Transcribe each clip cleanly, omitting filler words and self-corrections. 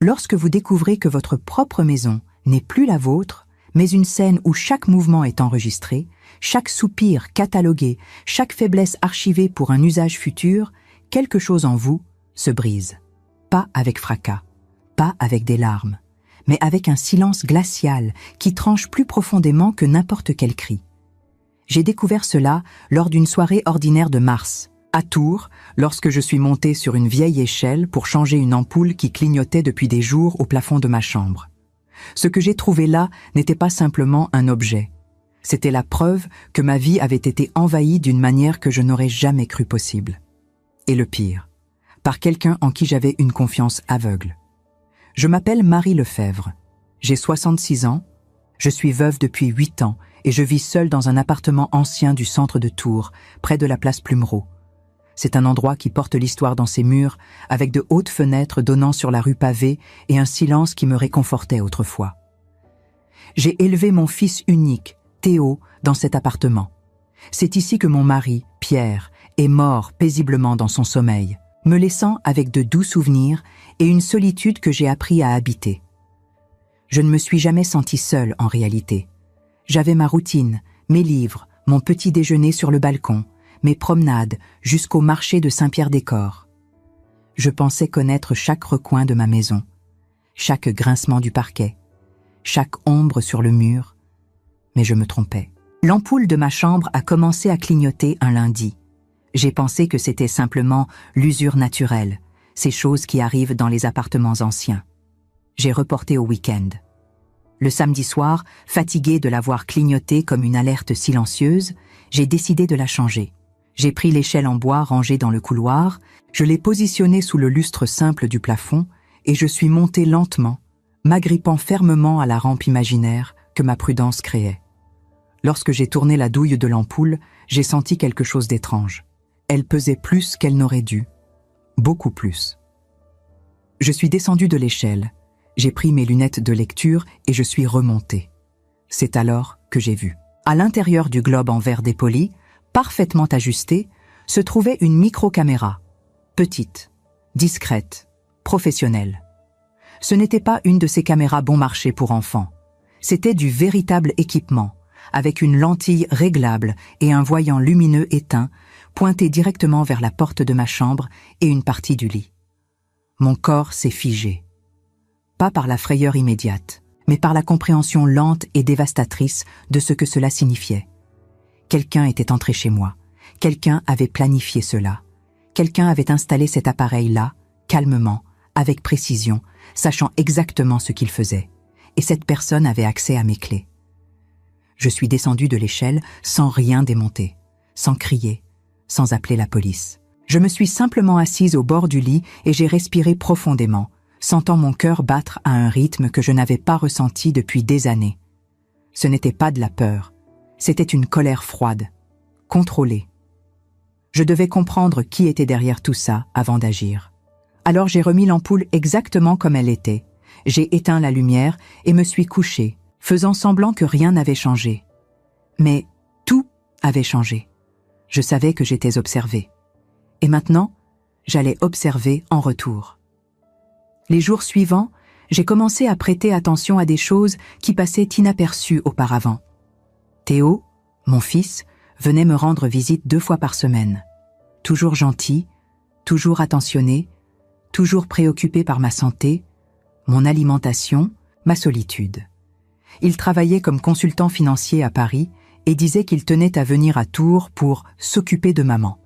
Lorsque vous découvrez que votre propre maison n'est plus la vôtre, mais une scène où chaque mouvement est enregistré, chaque soupir catalogué, chaque faiblesse archivée pour un usage futur, quelque chose en vous se brise. Pas avec fracas, pas avec des larmes, mais avec un silence glacial qui tranche plus profondément que n'importe quel cri. J'ai découvert cela lors d'une soirée ordinaire de mars, à Tours, lorsque je suis monté sur une vieille échelle pour changer une ampoule qui clignotait depuis des jours au plafond de ma chambre. Ce que j'ai trouvé là n'était pas simplement un objet. C'était la preuve que ma vie avait été envahie d'une manière que je n'aurais jamais cru possible. Et le pire, par quelqu'un en qui j'avais une confiance aveugle. Je m'appelle Marie Lefebvre. J'ai 66 ans, je suis veuve depuis 8 ans et je vis seule dans un appartement ancien du centre de Tours, près de la place Plumereau. C'est un endroit qui porte l'histoire dans ses murs, avec de hautes fenêtres donnant sur la rue pavée et un silence qui me réconfortait autrefois. J'ai élevé mon fils unique, Théo, dans cet appartement. C'est ici que mon mari, Pierre, est mort paisiblement dans son sommeil, me laissant avec de doux souvenirs et une solitude que j'ai appris à habiter. Je ne me suis jamais sentie seule en réalité. J'avais ma routine, mes livres, mon petit déjeuner sur le balcon, mes promenades jusqu'au marché de Saint-Pierre-des-Corps. Je pensais connaître chaque recoin de ma maison, chaque grincement du parquet, chaque ombre sur le mur, mais je me trompais. L'ampoule de ma chambre a commencé à clignoter un lundi. J'ai pensé que c'était simplement l'usure naturelle, ces choses qui arrivent dans les appartements anciens. J'ai reporté au week-end. Le samedi soir, fatigué de la voir clignoter comme une alerte silencieuse, j'ai décidé de la changer. J'ai pris l'échelle en bois rangée dans le couloir, je l'ai positionnée sous le lustre simple du plafond et je suis monté lentement, m'agrippant fermement à la rampe imaginaire que ma prudence créait. Lorsque j'ai tourné la douille de l'ampoule, j'ai senti quelque chose d'étrange. Elle pesait plus qu'elle n'aurait dû. Beaucoup plus. Je suis descendu de l'échelle, j'ai pris mes lunettes de lecture et je suis remonté. C'est alors que j'ai vu. À l'intérieur du globe en verre dépoli, parfaitement ajustée, se trouvait une micro-caméra, petite, discrète, professionnelle. Ce n'était pas une de ces caméras bon marché pour enfants. C'était du véritable équipement, avec une lentille réglable et un voyant lumineux éteint, pointé directement vers la porte de ma chambre et une partie du lit. Mon corps s'est figé. Pas par la frayeur immédiate, mais par la compréhension lente et dévastatrice de ce que cela signifiait. Quelqu'un était entré chez moi. Quelqu'un avait planifié cela. Quelqu'un avait installé cet appareil-là, calmement, avec précision, sachant exactement ce qu'il faisait. Et cette personne avait accès à mes clés. Je suis descendu de l'échelle sans rien démonter, sans crier, sans appeler la police. Je me suis simplement assise au bord du lit et j'ai respiré profondément, sentant mon cœur battre à un rythme que je n'avais pas ressenti depuis des années. Ce n'était pas de la peur. C'était une colère froide, contrôlée. Je devais comprendre qui était derrière tout ça avant d'agir. Alors j'ai remis l'ampoule exactement comme elle était. J'ai éteint la lumière et me suis couché, faisant semblant que rien n'avait changé. Mais tout avait changé. Je savais que j'étais observée. Et maintenant, j'allais observer en retour. Les jours suivants, j'ai commencé à prêter attention à des choses qui passaient inaperçues auparavant. Théo, mon fils, venait me rendre visite 2 fois par semaine. Toujours gentil, toujours attentionné, toujours préoccupé par ma santé, mon alimentation, ma solitude. Il travaillait comme consultant financier à Paris et disait qu'il tenait à venir à Tours pour s'occuper de maman.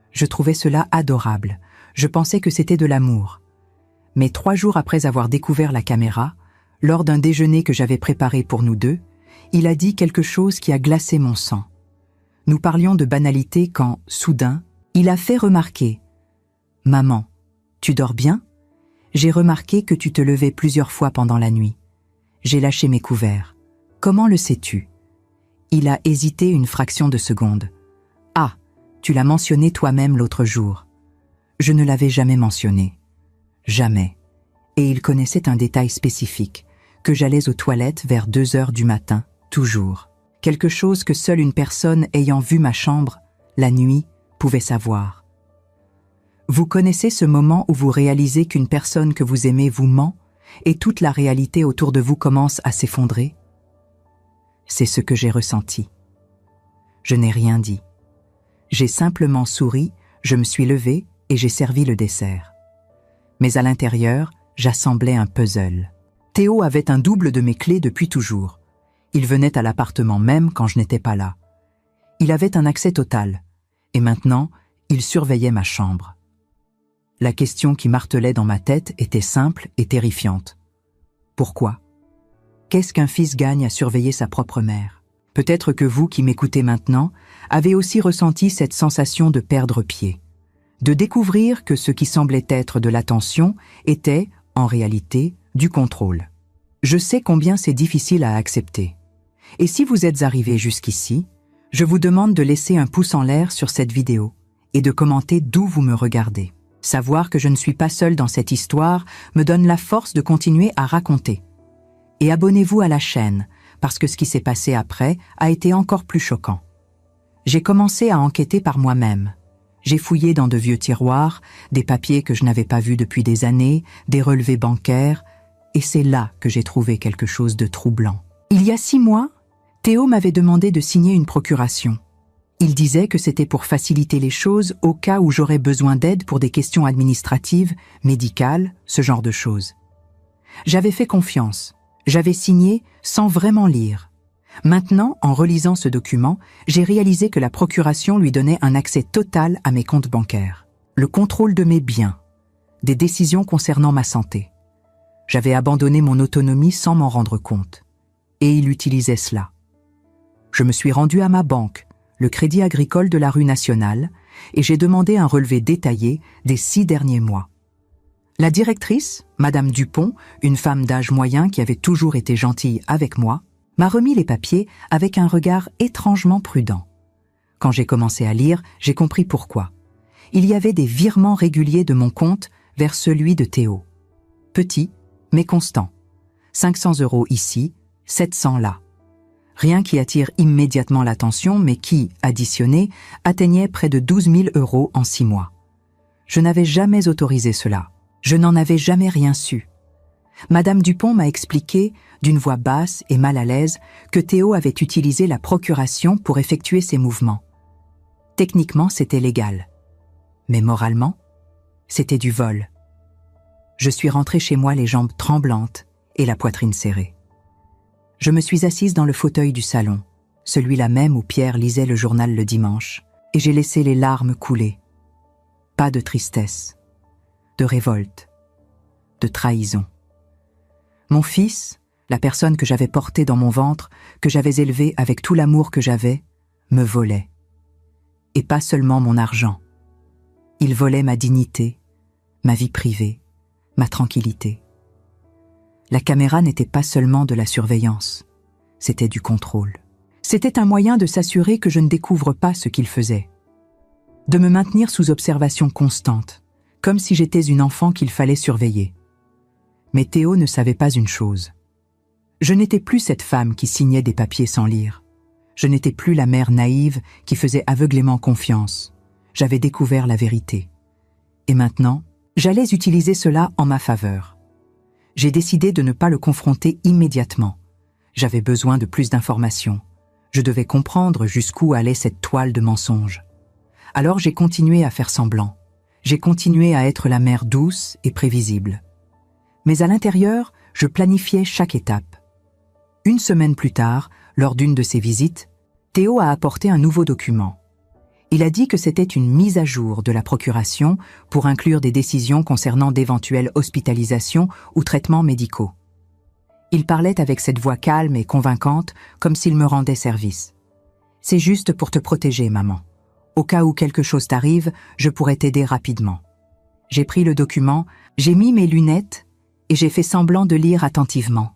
Je trouvais cela adorable. Je pensais que c'était de l'amour. Mais 3 jours après avoir découvert la caméra, lors d'un déjeuner que j'avais préparé pour nous deux, il a dit quelque chose qui a glacé mon sang. Nous parlions de banalité quand, soudain, il a fait remarquer « Maman, tu dors bien ? J'ai remarqué que tu te levais plusieurs fois pendant la nuit. J'ai lâché mes couverts. Comment le sais-tu » Il a hésité une fraction de seconde. « Ah, tu l'as mentionné toi-même l'autre jour. » Je ne l'avais jamais mentionné. Jamais. Et il connaissait un détail spécifique, que j'allais aux toilettes vers 2 heures du matin, toujours. Quelque chose que seule une personne ayant vu ma chambre, la nuit, pouvait savoir. Vous connaissez ce moment où vous réalisez qu'une personne que vous aimez vous ment, et toute la réalité autour de vous commence à s'effondrer? C'est ce que j'ai ressenti. Je n'ai rien dit. J'ai simplement souri, je me suis levée et j'ai servi le dessert. Mais à l'intérieur, j'assemblais un puzzle. Théo avait un double de mes clés depuis toujours. Il venait à l'appartement même quand je n'étais pas là. Il avait un accès total. Et maintenant, il surveillait ma chambre. La question qui martelait dans ma tête était simple et terrifiante. Pourquoi? Qu'est-ce qu'un fils gagne à surveiller sa propre mère? Peut-être que vous qui m'écoutez maintenant avez aussi ressenti cette sensation de perdre pied, de découvrir que ce qui semblait être de l'attention était, en réalité, du contrôle. Je sais combien c'est difficile à accepter. Et si vous êtes arrivé jusqu'ici, je vous demande de laisser un pouce en l'air sur cette vidéo et de commenter d'où vous me regardez. Savoir que je ne suis pas seule dans cette histoire me donne la force de continuer à raconter. Et abonnez-vous à la chaîne, parce que ce qui s'est passé après a été encore plus choquant. J'ai commencé à enquêter par moi-même. J'ai fouillé dans de vieux tiroirs, des papiers que je n'avais pas vus depuis des années, des relevés bancaires, et c'est là que j'ai trouvé quelque chose de troublant. Il y a 6 mois, Théo m'avait demandé de signer une procuration. Il disait que c'était pour faciliter les choses au cas où j'aurais besoin d'aide pour des questions administratives, médicales, ce genre de choses. J'avais fait confiance. J'avais signé sans vraiment lire. Maintenant, en relisant ce document, j'ai réalisé que la procuration lui donnait un accès total à mes comptes bancaires, le contrôle de mes biens, des décisions concernant ma santé. J'avais abandonné mon autonomie sans m'en rendre compte. Et il utilisait cela. Je me suis rendu à ma banque, le Crédit Agricole de la rue Nationale, et j'ai demandé un relevé détaillé des 6 derniers mois. La directrice, Madame Dupont, une femme d'âge moyen qui avait toujours été gentille avec moi, m'a remis les papiers avec un regard étrangement prudent. Quand j'ai commencé à lire, j'ai compris pourquoi. Il y avait des virements réguliers de mon compte vers celui de Théo. Petit, mais constant. 500 € ici, 700 là. Rien qui attire immédiatement l'attention, mais qui, additionné, atteignait près de 12 000 € en 6 mois. Je n'avais jamais autorisé cela. Je n'en avais jamais rien su. Madame Dupont m'a expliqué, d'une voix basse et mal à l'aise, que Théo avait utilisé la procuration pour effectuer ses mouvements. Techniquement, c'était légal. Mais moralement, c'était du vol. Je suis rentrée chez moi les jambes tremblantes et la poitrine serrée. Je me suis assise dans le fauteuil du salon, celui-là même où Pierre lisait le journal le dimanche, et j'ai laissé les larmes couler. Pas de tristesse, de révolte, de trahison. Mon fils, la personne que j'avais portée dans mon ventre, que j'avais élevée avec tout l'amour que j'avais, me volait. Et pas seulement mon argent. Il volait ma dignité, ma vie privée, ma tranquillité. La caméra n'était pas seulement de la surveillance, c'était du contrôle. C'était un moyen de s'assurer que je ne découvre pas ce qu'il faisait. De me maintenir sous observation constante, comme si j'étais une enfant qu'il fallait surveiller. Mais Théo ne savait pas une chose. Je n'étais plus cette femme qui signait des papiers sans lire. Je n'étais plus la mère naïve qui faisait aveuglément confiance. J'avais découvert la vérité. Et maintenant, j'allais utiliser cela en ma faveur. J'ai décidé de ne pas le confronter immédiatement. J'avais besoin de plus d'informations. Je devais comprendre jusqu'où allait cette toile de mensonges. Alors j'ai continué à faire semblant. J'ai continué à être la mère douce et prévisible. Mais à l'intérieur, je planifiais chaque étape. 1 semaine plus tard, lors d'une de ses visites, Théo a apporté un nouveau document. Il a dit que c'était une mise à jour de la procuration pour inclure des décisions concernant d'éventuelles hospitalisations ou traitements médicaux. Il parlait avec cette voix calme et convaincante, comme s'il me rendait service. « C'est juste pour te protéger, maman. Au cas où quelque chose t'arrive, je pourrais t'aider rapidement. » J'ai pris le document, j'ai mis mes lunettes et j'ai fait semblant de lire attentivement.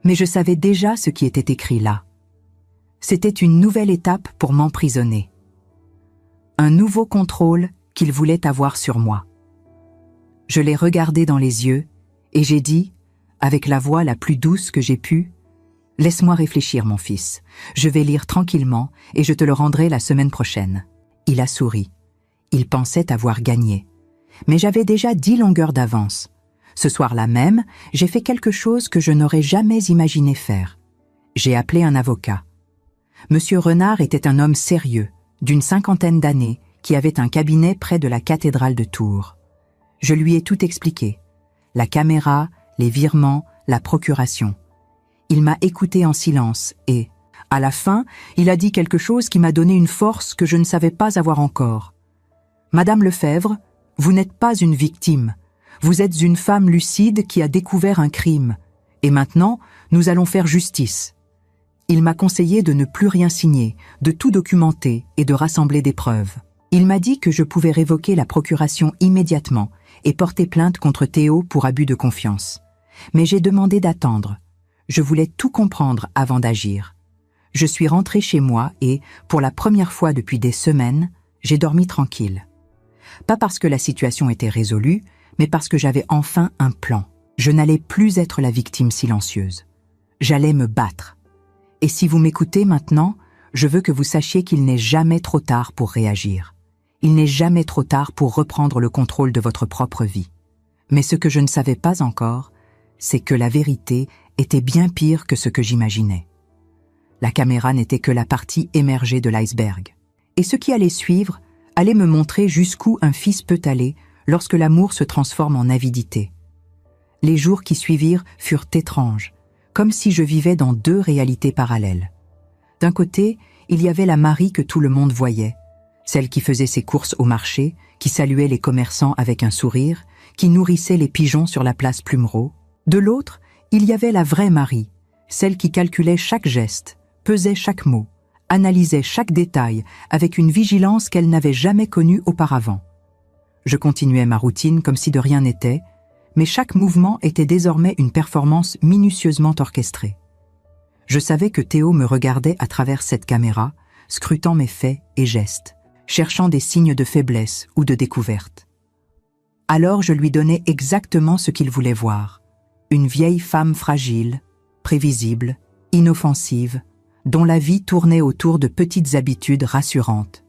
Mais je savais déjà ce qui était écrit là. C'était une nouvelle étape pour m'emprisonner. Un nouveau contrôle qu'il voulait avoir sur moi. Je l'ai regardé dans les yeux et j'ai dit, avec la voix la plus douce que j'ai pu, « Laisse-moi réfléchir, mon fils. Je vais lire tranquillement et je te le rendrai la semaine prochaine. » Il a souri. Il pensait avoir gagné. Mais j'avais déjà 10 longueurs d'avance. Ce soir-là même, j'ai fait quelque chose que je n'aurais jamais imaginé faire. J'ai appelé un avocat. Monsieur Renard était un homme sérieux, d'une 50aine d'années, qui avait un cabinet près de la cathédrale de Tours. Je lui ai tout expliqué. La caméra, les virements, la procuration. Il m'a écouté en silence et, à la fin, il a dit quelque chose qui m'a donné une force que je ne savais pas avoir encore. « Madame Lefebvre, vous n'êtes pas une victime. Vous êtes une femme lucide qui a découvert un crime. Et maintenant, nous allons faire justice. » Il m'a conseillé de ne plus rien signer, de tout documenter et de rassembler des preuves. Il m'a dit que je pouvais révoquer la procuration immédiatement et porter plainte contre Théo pour abus de confiance. Mais j'ai demandé d'attendre. Je voulais tout comprendre avant d'agir. Je suis rentrée chez moi et, pour la première fois depuis des semaines, j'ai dormi tranquille. Pas parce que la situation était résolue, mais parce que j'avais enfin un plan. Je n'allais plus être la victime silencieuse. J'allais me battre. Et si vous m'écoutez maintenant, je veux que vous sachiez qu'il n'est jamais trop tard pour réagir. Il n'est jamais trop tard pour reprendre le contrôle de votre propre vie. Mais ce que je ne savais pas encore, c'est que la vérité était bien pire que ce que j'imaginais. La caméra n'était que la partie émergée de l'iceberg. Et ce qui allait suivre allait me montrer jusqu'où un fils peut aller lorsque l'amour se transforme en avidité. Les jours qui suivirent furent étranges, comme si je vivais dans deux réalités parallèles. D'un côté, il y avait la Marie que tout le monde voyait, celle qui faisait ses courses au marché, qui saluait les commerçants avec un sourire, qui nourrissait les pigeons sur la place Plumereau. De l'autre, il y avait la vraie Marie, celle qui calculait chaque geste, pesait chaque mot, analysait chaque détail avec une vigilance qu'elle n'avait jamais connue auparavant. Je continuais ma routine comme si de rien n'était, mais chaque mouvement était désormais une performance minutieusement orchestrée. Je savais que Théo me regardait à travers cette caméra, scrutant mes faits et gestes, cherchant des signes de faiblesse ou de découverte. Alors je lui donnais exactement ce qu'il voulait voir. Une vieille femme fragile, prévisible, inoffensive, dont la vie tournait autour de petites habitudes rassurantes.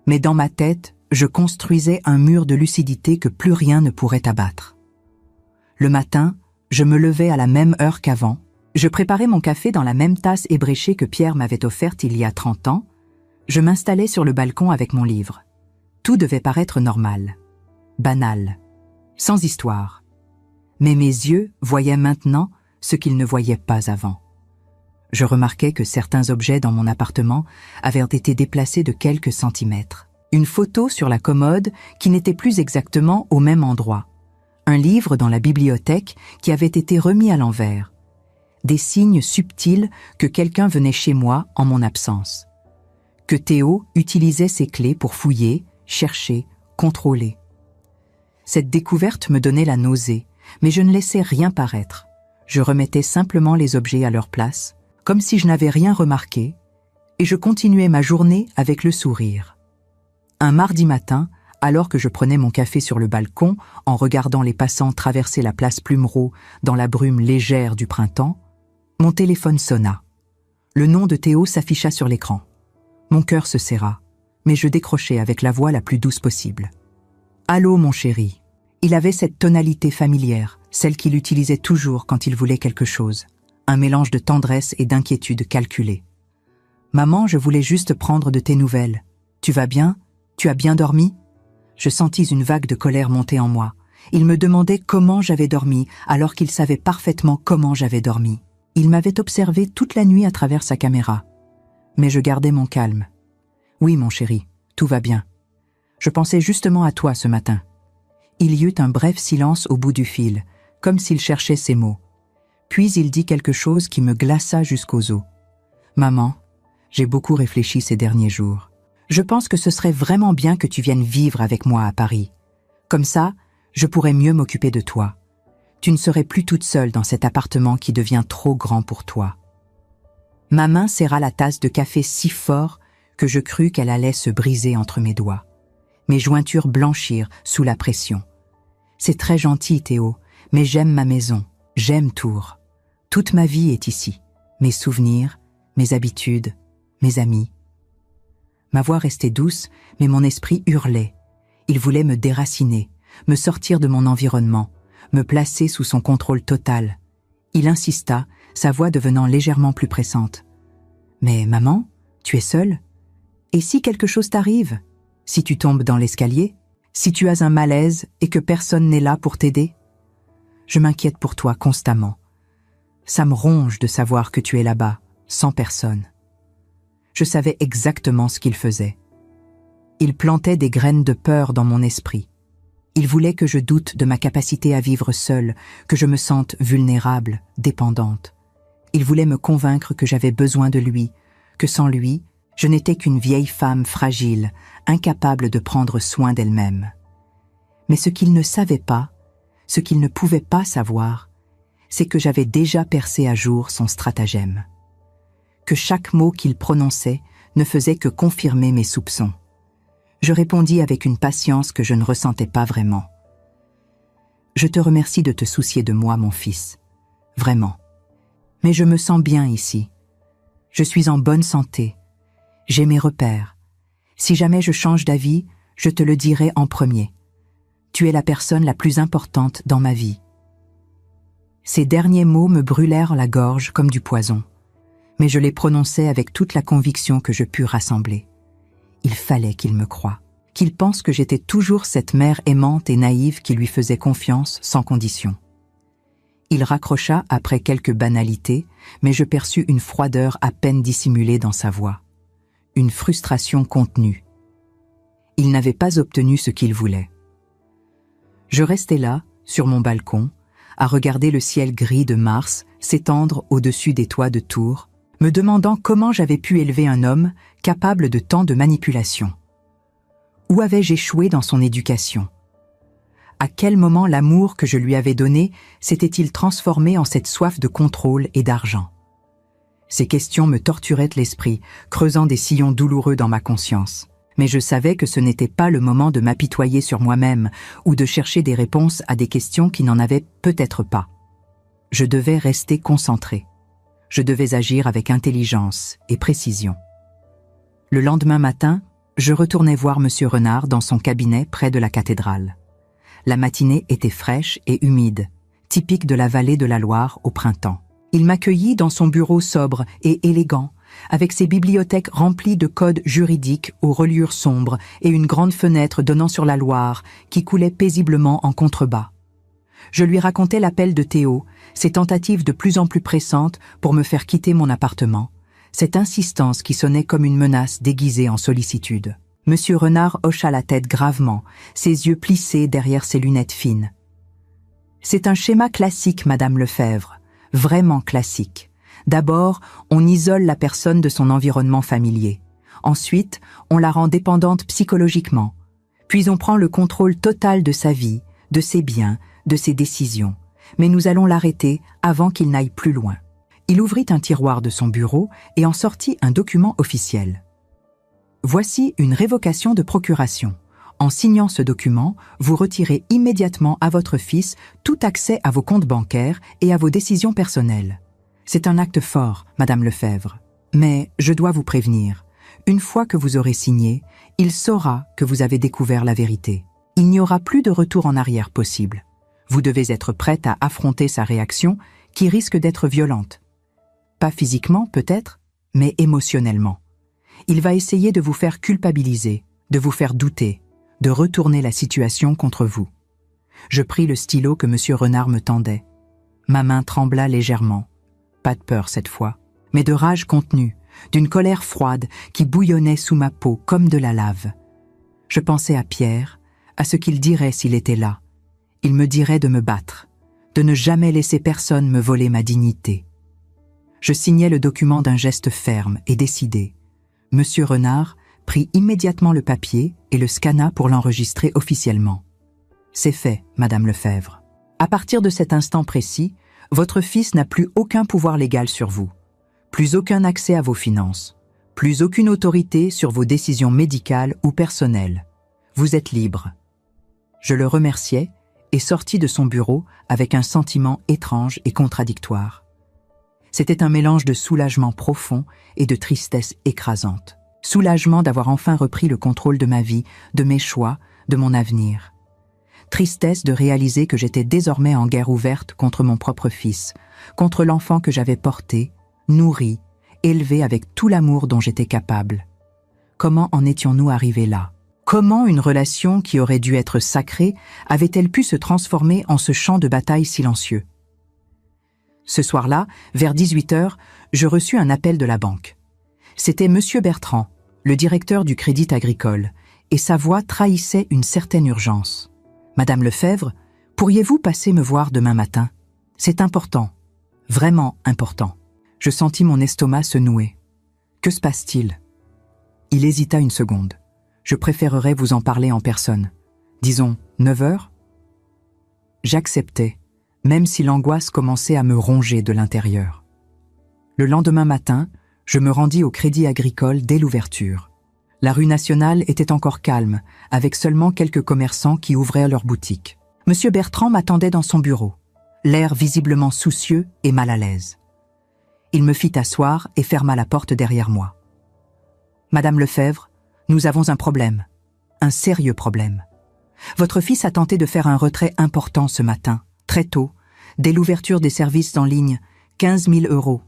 Mais dans ma tête, je construisais un mur de lucidité que plus rien ne pourrait abattre. Le matin, je me levais à la même heure qu'avant, je préparais mon café dans la même tasse ébréchée que Pierre m'avait offerte il y a 30 ans, je m'installais sur le balcon avec mon livre. Tout devait paraître normal, banal, sans histoire. Mais mes yeux voyaient maintenant ce qu'ils ne voyaient pas avant. Je remarquais que certains objets dans mon appartement avaient été déplacés de quelques centimètres. Une photo sur la commode qui n'était plus exactement au même endroit. Un livre dans la bibliothèque qui avait été remis à l'envers. Des signes subtils que quelqu'un venait chez moi en mon absence. Que Théo utilisait ses clés pour fouiller, chercher, contrôler. Cette découverte me donnait la nausée, mais je ne laissais rien paraître. Je remettais simplement les objets à leur place, comme si je n'avais rien remarqué, et je continuais ma journée avec le sourire. Un mardi matin, alors que je prenais mon café sur le balcon, en regardant les passants traverser la place Plumereau dans la brume légère du printemps, mon téléphone sonna. Le nom de Théo s'afficha sur l'écran. Mon cœur se serra, mais je décrochai avec la voix la plus douce possible. « Allô, mon chéri !» Il avait cette tonalité familière, celle qu'il utilisait toujours quand il voulait quelque chose, un mélange de tendresse et d'inquiétude calculée. « Maman, je voulais juste prendre de tes nouvelles. Tu vas bien ? Tu as bien dormi ?» Je sentis une vague de colère monter en moi. Il me demandait comment j'avais dormi, alors qu'il savait parfaitement comment j'avais dormi. Il m'avait observé toute la nuit à travers sa caméra. Mais je gardais mon calme. « Oui, mon chéri, tout va bien. Je pensais justement à toi ce matin. » Il y eut un bref silence au bout du fil, comme s'il cherchait ses mots. Puis il dit quelque chose qui me glaça jusqu'aux os. « Maman, j'ai beaucoup réfléchi ces derniers jours. Je pense que ce serait vraiment bien que tu viennes vivre avec moi à Paris. Comme ça, je pourrais mieux m'occuper de toi. Tu ne serais plus toute seule dans cet appartement qui devient trop grand pour toi. » Ma main serra la tasse de café si fort que je crus qu'elle allait se briser entre mes doigts. Mes jointures blanchirent sous la pression. « C'est très gentil, Théo, mais j'aime ma maison, j'aime Tours. Toute ma vie est ici, mes souvenirs, mes habitudes, mes amis. » Ma voix restait douce, mais mon esprit hurlait. Il voulait me déraciner, me sortir de mon environnement, me placer sous son contrôle total. Il insista, sa voix devenant légèrement plus pressante. « Mais maman, tu es seule? Et si quelque chose t'arrive? Si tu tombes dans l'escalier? Si tu as un malaise et que personne n'est là pour t'aider? Je m'inquiète pour toi constamment. Ça me ronge de savoir que tu es là-bas, sans personne. » Je savais exactement ce qu'il faisait. Il plantait des graines de peur dans mon esprit. Il voulait que je doute de ma capacité à vivre seule, que je me sente vulnérable, dépendante. Il voulait me convaincre que j'avais besoin de lui, que sans lui, je n'étais qu'une vieille femme fragile, incapable de prendre soin d'elle-même. Mais ce qu'il ne savait pas, ce qu'il ne pouvait pas savoir, c'est que j'avais déjà percé à jour son stratagème. Que chaque mot qu'il prononçait ne faisait que confirmer mes soupçons. Je répondis avec une patience que je ne ressentais pas vraiment. « Je te remercie de te soucier de moi, mon fils. Vraiment. Mais je me sens bien ici. Je suis en bonne santé. J'ai mes repères. Si jamais je change d'avis, je te le dirai en premier. Tu es la personne la plus importante dans ma vie. » Ces derniers mots me brûlèrent la gorge comme du poison, mais je les prononçais avec toute la conviction que je pus rassembler. Il fallait qu'il me croie, qu'il pense que j'étais toujours cette mère aimante et naïve qui lui faisait confiance sans condition. Il raccrocha après quelques banalités, mais je perçus une froideur à peine dissimulée dans sa voix. Une frustration contenue. Il n'avait pas obtenu ce qu'il voulait. Je restais là, sur mon balcon, à regarder le ciel gris de Mars s'étendre au-dessus des toits de Tours, me demandant comment j'avais pu élever un homme capable de tant de manipulation. Où avais-je échoué dans son éducation? À quel moment l'amour que je lui avais donné s'était-il transformé en cette soif de contrôle et d'argent? Ces questions me torturaient l'esprit, creusant des sillons douloureux dans ma conscience. Mais je savais que ce n'était pas le moment de m'apitoyer sur moi-même ou de chercher des réponses à des questions qui n'en avaient peut-être pas. Je devais rester concentré. Je devais agir avec intelligence et précision. Le lendemain matin, je retournai voir M. Renard dans son cabinet près de la cathédrale. La matinée était fraîche et humide, typique de la vallée de la Loire au printemps. Il m'accueillit dans son bureau sobre et élégant, avec ses bibliothèques remplies de codes juridiques aux reliures sombres et une grande fenêtre donnant sur la Loire qui coulait paisiblement en contrebas. Je lui racontais l'appel de Théo, ses tentatives de plus en plus pressantes pour me faire quitter mon appartement, cette insistance qui sonnait comme une menace déguisée en sollicitude. Monsieur Renard hocha la tête gravement, ses yeux plissés derrière ses lunettes fines. « C'est un schéma classique, Madame Lefebvre, vraiment classique. D'abord, on isole la personne de son environnement familier. Ensuite, on la rend dépendante psychologiquement. Puis on prend le contrôle total de sa vie, de ses biens, de ses décisions. Mais nous allons l'arrêter avant qu'il n'aille plus loin. » Il ouvrit un tiroir de son bureau et en sortit un document officiel. « Voici une révocation de procuration. En signant ce document, vous retirez immédiatement à votre fils tout accès à vos comptes bancaires et à vos décisions personnelles. C'est un acte fort, Madame Lefebvre. Mais je dois vous prévenir, une fois que vous aurez signé, il saura que vous avez découvert la vérité. Il n'y aura plus de retour en arrière possible. Vous devez être prête à affronter sa réaction qui risque d'être violente. Pas physiquement peut-être, mais émotionnellement. Il va essayer de vous faire culpabiliser, de vous faire douter, de retourner la situation contre vous. » Je pris le stylo que M. Renard me tendait. Ma main trembla légèrement. Pas de peur cette fois, mais de rage contenue, d'une colère froide qui bouillonnait sous ma peau comme de la lave. Je pensais à Pierre, à ce qu'il dirait s'il était là. Il me dirait de me battre, de ne jamais laisser personne me voler ma dignité. Je signai le document d'un geste ferme et décidé. M. Renard prit immédiatement le papier et le scanna pour l'enregistrer officiellement. « C'est fait, Madame Lefebvre. À partir de cet instant précis, votre fils n'a plus aucun pouvoir légal sur vous, plus aucun accès à vos finances, plus aucune autorité sur vos décisions médicales ou personnelles. Vous êtes libre. » Je le remerciai et sortis de son bureau avec un sentiment étrange et contradictoire. C'était un mélange de soulagement profond et de tristesse écrasante. Soulagement d'avoir enfin repris le contrôle de ma vie, de mes choix, de mon avenir. tristesse de réaliser que j'étais désormais en guerre ouverte contre mon propre fils, contre l'enfant que j'avais porté, nourri, élevé avec tout l'amour dont j'étais capable. Comment en étions-nous arrivés là? Comment une relation qui aurait dû être sacrée avait-elle pu se transformer en ce champ de bataille silencieux? Ce soir-là, vers 18h, je reçus un appel de la banque. C'était Monsieur Bertrand, le directeur du Crédit Agricole, et sa voix trahissait une certaine urgence. « Madame Lefebvre, pourriez-vous passer me voir demain matin? C'est important, vraiment important. » Je sentis mon estomac se nouer. « Que se passe-t-il » Il hésita une seconde. « Je préférerais vous en parler en personne. Disons 9h » J'acceptais, même si l'angoisse commençait à me ronger de l'intérieur. Le lendemain matin, je me rendis au Crédit Agricole dès l'ouverture. La rue nationale était encore calme, avec seulement quelques commerçants qui ouvraient leurs boutiques. Monsieur Bertrand m'attendait dans son bureau, l'air visiblement soucieux et mal à l'aise. Il me fit asseoir et ferma la porte derrière moi. « Madame Lefebvre, nous avons un problème, un sérieux problème. Votre fils a tenté de faire un retrait important ce matin, très tôt, dès l'ouverture des services en ligne, 15 000 €.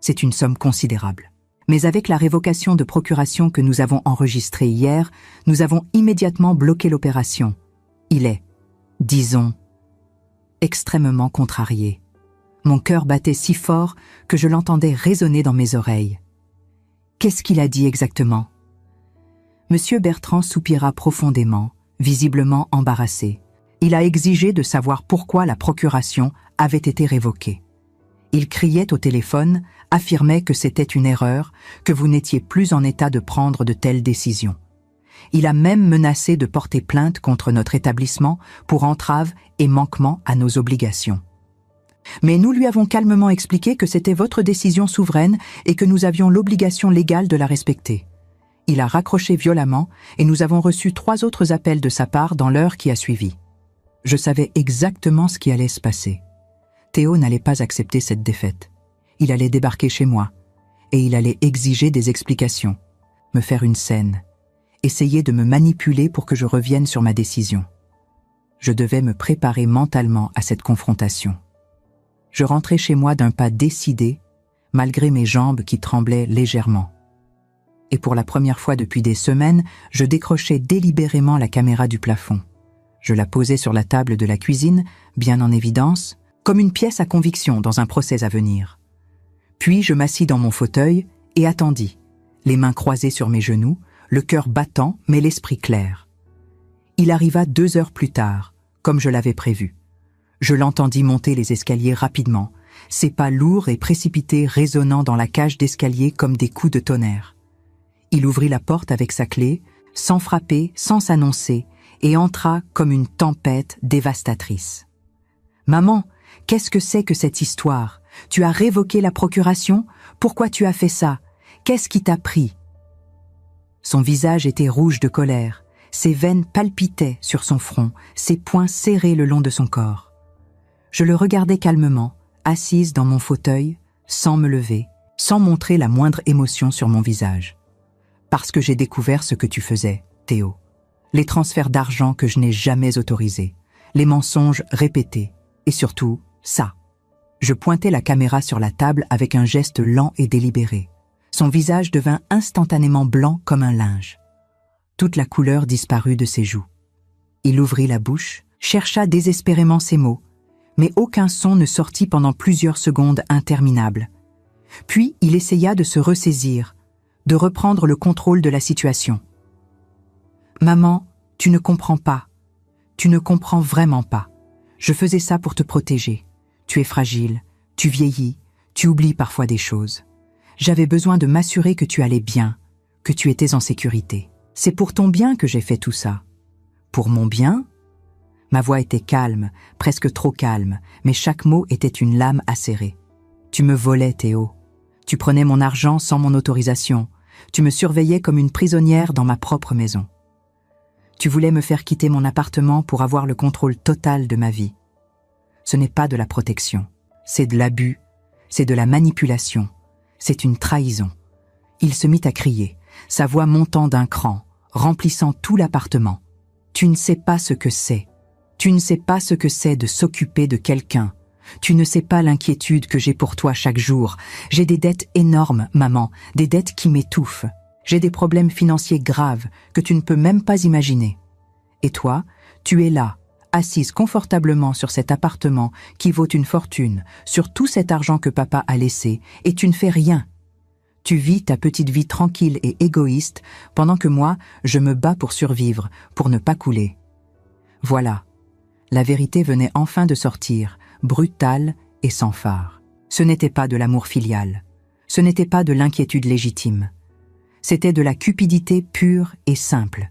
C'est une somme considérable. Mais avec la révocation de procuration que nous avons enregistrée hier, nous avons immédiatement bloqué l'opération. Il est, disons, extrêmement contrarié. Mon cœur battait si fort que je l'entendais résonner dans mes oreilles. Qu'est-ce qu'il a dit exactement? Monsieur Bertrand soupira profondément, visiblement embarrassé. Il a exigé de savoir pourquoi la procuration avait été révoquée. Il criait au téléphone, affirmait que c'était une erreur, que vous n'étiez plus en état de prendre de telles décisions. Il a même menacé de porter plainte contre notre établissement pour entrave et manquement à nos obligations. Mais nous lui avons calmement expliqué que c'était votre décision souveraine et que nous avions l'obligation légale de la respecter. Il a raccroché violemment et nous avons reçu 3 autres appels de sa part dans l'heure qui a suivi. Je savais exactement ce qui allait se passer. Théo n'allait pas accepter cette défaite. Il allait débarquer chez moi et il allait exiger des explications, me faire une scène, essayer de me manipuler pour que je revienne sur ma décision. Je devais me préparer mentalement à cette confrontation. Je rentrais chez moi d'un pas décidé, malgré mes jambes qui tremblaient légèrement. Et pour la première fois depuis des semaines, je décrochais délibérément la caméra du plafond. Je la posais sur la table de la cuisine, bien en évidence, comme une pièce à conviction dans un procès à venir. Puis je m'assis dans mon fauteuil et attendis, les mains croisées sur mes genoux, le cœur battant mais l'esprit clair. Il arriva 2 heures plus tard, comme je l'avais prévu. Je l'entendis monter les escaliers rapidement, ses pas lourds et précipités résonnant dans la cage d'escalier comme des coups de tonnerre. Il ouvrit la porte avec sa clé, sans frapper, sans s'annoncer, et entra comme une tempête dévastatrice. « Maman, qu'est-ce que c'est que cette histoire? Tu as révoqué la procuration? Pourquoi tu as fait ça? Qu'est-ce qui t'a pris ?» Son visage était rouge de colère, ses veines palpitaient sur son front, ses poings serrés le long de son corps. Je le regardais calmement, assise dans mon fauteuil, sans me lever, sans montrer la moindre émotion sur mon visage. « Parce que j'ai découvert ce que tu faisais, Théo. Les transferts d'argent que je n'ai jamais autorisés, les mensonges répétés, et surtout, ça. » Je pointai la caméra sur la table avec un geste lent et délibéré. Son visage devint instantanément blanc comme un linge. Toute la couleur disparut de ses joues. Il ouvrit la bouche, chercha désespérément ses mots, mais aucun son ne sortit pendant plusieurs secondes interminables. Puis il essaya de se ressaisir, de reprendre le contrôle de la situation. « Maman, tu ne comprends pas. Tu ne comprends vraiment pas. Je faisais ça pour te protéger. Tu es fragile, tu vieillis, tu oublies parfois des choses. J'avais besoin de m'assurer que tu allais bien, que tu étais en sécurité. C'est pour ton bien que j'ai fait tout ça. » « Pour mon bien ?» Ma voix était calme, presque trop calme, mais chaque mot était une lame acérée. « Tu me volais, Théo. Tu prenais mon argent sans mon autorisation. Tu me surveillais comme une prisonnière dans ma propre maison. Tu voulais me faire quitter mon appartement pour avoir le contrôle total de ma vie. Ce n'est pas de la protection, c'est de l'abus, c'est de la manipulation, c'est une trahison. » Il se mit à crier, sa voix montant d'un cran, remplissant tout l'appartement. « Tu ne sais pas ce que c'est. Tu ne sais pas ce que c'est de s'occuper de quelqu'un. Tu ne sais pas l'inquiétude que j'ai pour toi chaque jour. J'ai des dettes énormes, maman, des dettes qui m'étouffent. J'ai des problèmes financiers graves que tu ne peux même pas imaginer. Et toi, tu es là, assise confortablement sur cet appartement qui vaut une fortune, sur tout cet argent que papa a laissé, et tu ne fais rien. Tu vis ta petite vie tranquille et égoïste, pendant que moi, je me bats pour survivre, pour ne pas couler. Voilà. La vérité venait enfin de sortir, brutale et sans phare. Ce n'était pas de l'amour filial. Ce n'était pas de l'inquiétude légitime. C'était de la cupidité pure et simple.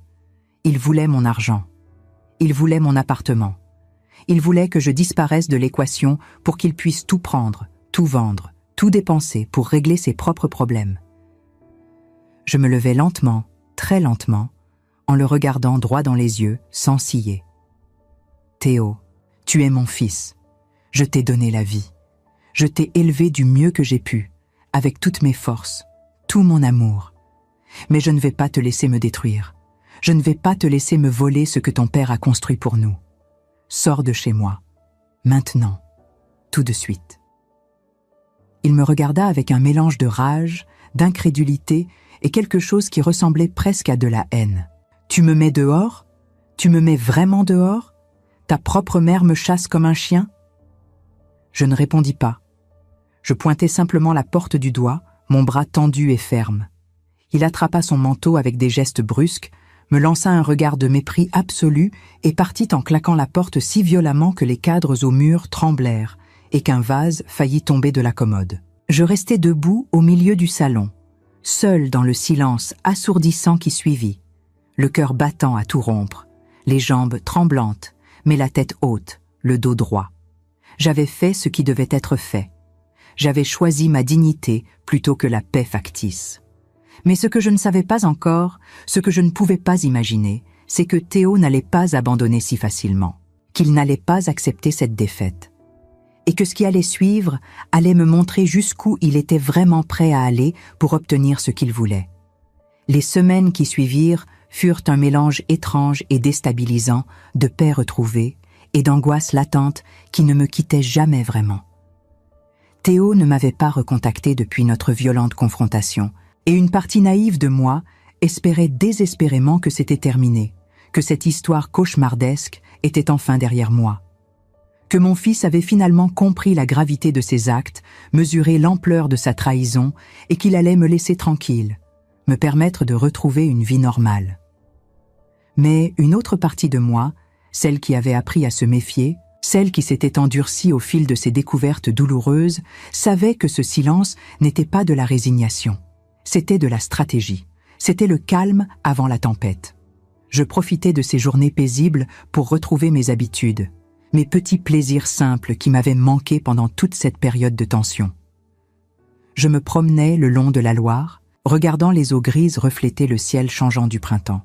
Il voulait mon argent. Il voulait mon appartement. Il voulait que je disparaisse de l'équation pour qu'il puisse tout prendre, tout vendre, tout dépenser pour régler ses propres problèmes. Je me levai lentement, très lentement, en le regardant droit dans les yeux, sans ciller. « Théo, tu es mon fils. Je t'ai donné la vie. Je t'ai élevé du mieux que j'ai pu, avec toutes mes forces, tout mon amour. Mais je ne vais pas te laisser me détruire. Je ne vais pas te laisser me voler ce que ton père a construit pour nous. Sors de chez moi. Maintenant. Tout de suite. » Il me regarda avec un mélange de rage, d'incrédulité et quelque chose qui ressemblait presque à de la haine. « Tu me mets dehors? Tu me mets vraiment dehors? Ta propre mère me chasse comme un chien ?» Je ne répondis pas. Je pointai simplement la porte du doigt, mon bras tendu et ferme. Il attrapa son manteau avec des gestes brusques, me lança un regard de mépris absolu et partit en claquant la porte si violemment que les cadres au mur tremblèrent et qu'un vase faillit tomber de la commode. Je restai debout au milieu du salon, seul dans le silence assourdissant qui suivit, le cœur battant à tout rompre, les jambes tremblantes, mais la tête haute, le dos droit. J'avais fait ce qui devait être fait. J'avais choisi ma dignité plutôt que la paix factice. Mais ce que je ne savais pas encore, ce que je ne pouvais pas imaginer, c'est que Théo n'allait pas abandonner si facilement, qu'il n'allait pas accepter cette défaite, et que ce qui allait suivre allait me montrer jusqu'où il était vraiment prêt à aller pour obtenir ce qu'il voulait. Les semaines qui suivirent furent un mélange étrange et déstabilisant de paix retrouvée et d'angoisse latente qui ne me quittait jamais vraiment. Théo ne m'avait pas recontacté depuis notre violente confrontation, et une partie naïve de moi espérait désespérément que c'était terminé, que cette histoire cauchemardesque était enfin derrière moi, que mon fils avait finalement compris la gravité de ses actes, mesuré l'ampleur de sa trahison et qu'il allait me laisser tranquille, me permettre de retrouver une vie normale. Mais une autre partie de moi, celle qui avait appris à se méfier, celle qui s'était endurcie au fil de ces découvertes douloureuses, savait que ce silence n'était pas de la résignation. C'était de la stratégie. C'était le calme avant la tempête. Je profitais de ces journées paisibles pour retrouver mes habitudes, mes petits plaisirs simples qui m'avaient manqué pendant toute cette période de tension. Je me promenais le long de la Loire, regardant les eaux grises refléter le ciel changeant du printemps.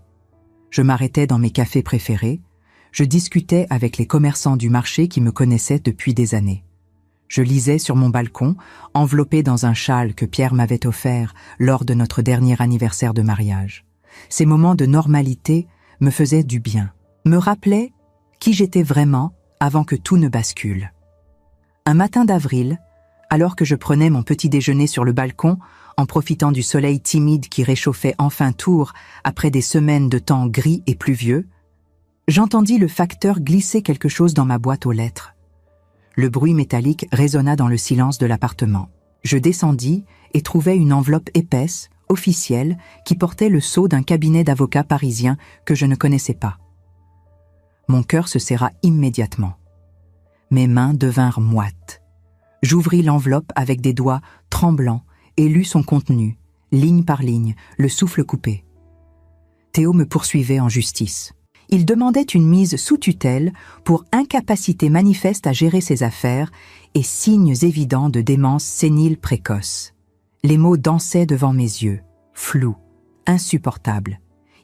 Je m'arrêtais dans mes cafés préférés, je discutais avec les commerçants du marché qui me connaissaient depuis des années. Je lisais sur mon balcon, enveloppé dans un châle que Pierre m'avait offert lors de notre dernier anniversaire de mariage. Ces moments de normalité me faisaient du bien, me rappelaient qui j'étais vraiment avant que tout ne bascule. Un matin d'avril, alors que je prenais mon petit déjeuner sur le balcon, en profitant du soleil timide qui réchauffait enfin Tours après des semaines de temps gris et pluvieux, j'entendis le facteur glisser quelque chose dans ma boîte aux lettres. Le bruit métallique résonna dans le silence de l'appartement. Je descendis et trouvai une enveloppe épaisse, officielle, qui portait le sceau d'un cabinet d'avocats parisien que je ne connaissais pas. Mon cœur se serra immédiatement. Mes mains devinrent moites. J'ouvris l'enveloppe avec des doigts tremblants et lus son contenu, ligne par ligne, le souffle coupé. Théo me poursuivait en justice. Il demandait une mise sous tutelle pour incapacité manifeste à gérer ses affaires et signes évidents de démence sénile précoce. Les mots dansaient devant mes yeux, flous, insupportables.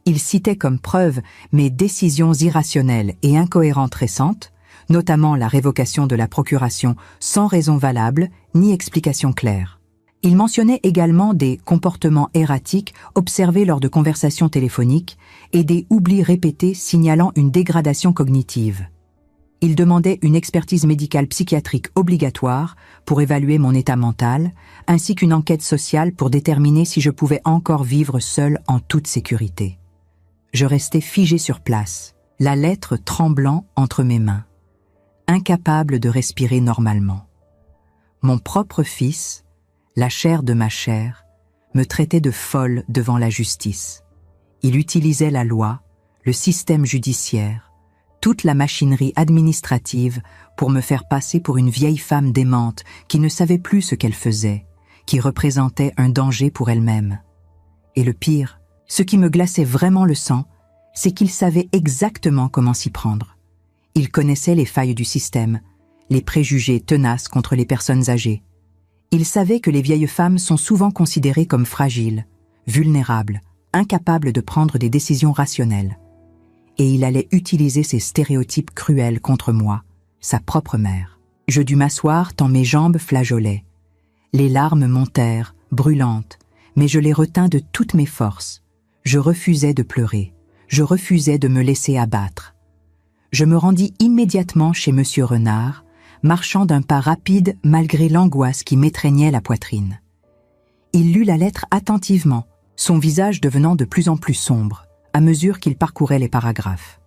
Il citait comme preuve mes décisions irrationnelles et incohérentes récentes, notamment la révocation de la procuration sans raison valable ni explication claire. Il mentionnait également des comportements erratiques observés lors de conversations téléphoniques et des oublis répétés signalant une dégradation cognitive. Il demandait une expertise médicale psychiatrique obligatoire pour évaluer mon état mental, ainsi qu'une enquête sociale pour déterminer si je pouvais encore vivre seule en toute sécurité. Je restais figée sur place, la lettre tremblant entre mes mains, incapable de respirer normalement. Mon propre fils, la chair de ma chair, me traitait de folle devant la justice. Il utilisait la loi, le système judiciaire, toute la machinerie administrative pour me faire passer pour une vieille femme démente qui ne savait plus ce qu'elle faisait, qui représentait un danger pour elle-même. Et le pire, ce qui me glaçait vraiment le sang, c'est qu'il savait exactement comment s'y prendre. Il connaissait les failles du système, les préjugés tenaces contre les personnes âgées. Il savait que les vieilles femmes sont souvent considérées comme fragiles, vulnérables, incapables de prendre des décisions rationnelles. Et il allait utiliser ces stéréotypes cruels contre moi, sa propre mère. Je dus m'asseoir tant mes jambes flageolaient. Les larmes montèrent, brûlantes, mais je les retins de toutes mes forces. Je refusais de pleurer, je refusais de me laisser abattre. Je me rendis immédiatement chez Monsieur Renard, marchant d'un pas rapide malgré l'angoisse qui m'étreignait la poitrine. Il lut la lettre attentivement, son visage devenant de plus en plus sombre, à mesure qu'il parcourait les paragraphes.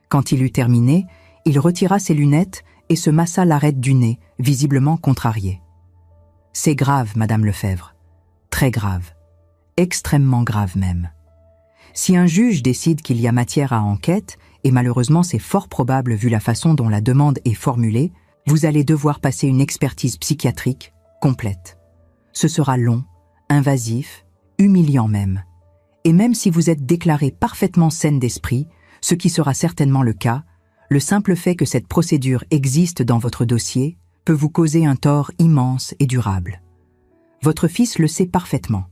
Quand il eut terminé, il retira ses lunettes et se massa l'arête du nez, visiblement contrarié. « C'est grave, Madame Lefebvre. Très grave. Extrêmement grave même. Si un juge décide qu'il y a matière à enquête, et malheureusement c'est fort probable vu la façon dont la demande est formulée, vous allez devoir passer une expertise psychiatrique complète. Ce sera long, invasif, humiliant même. Et même si vous êtes déclarée parfaitement saine d'esprit, ce qui sera certainement le cas, le simple fait que cette procédure existe dans votre dossier peut vous causer un tort immense et durable. Votre fils le sait parfaitement.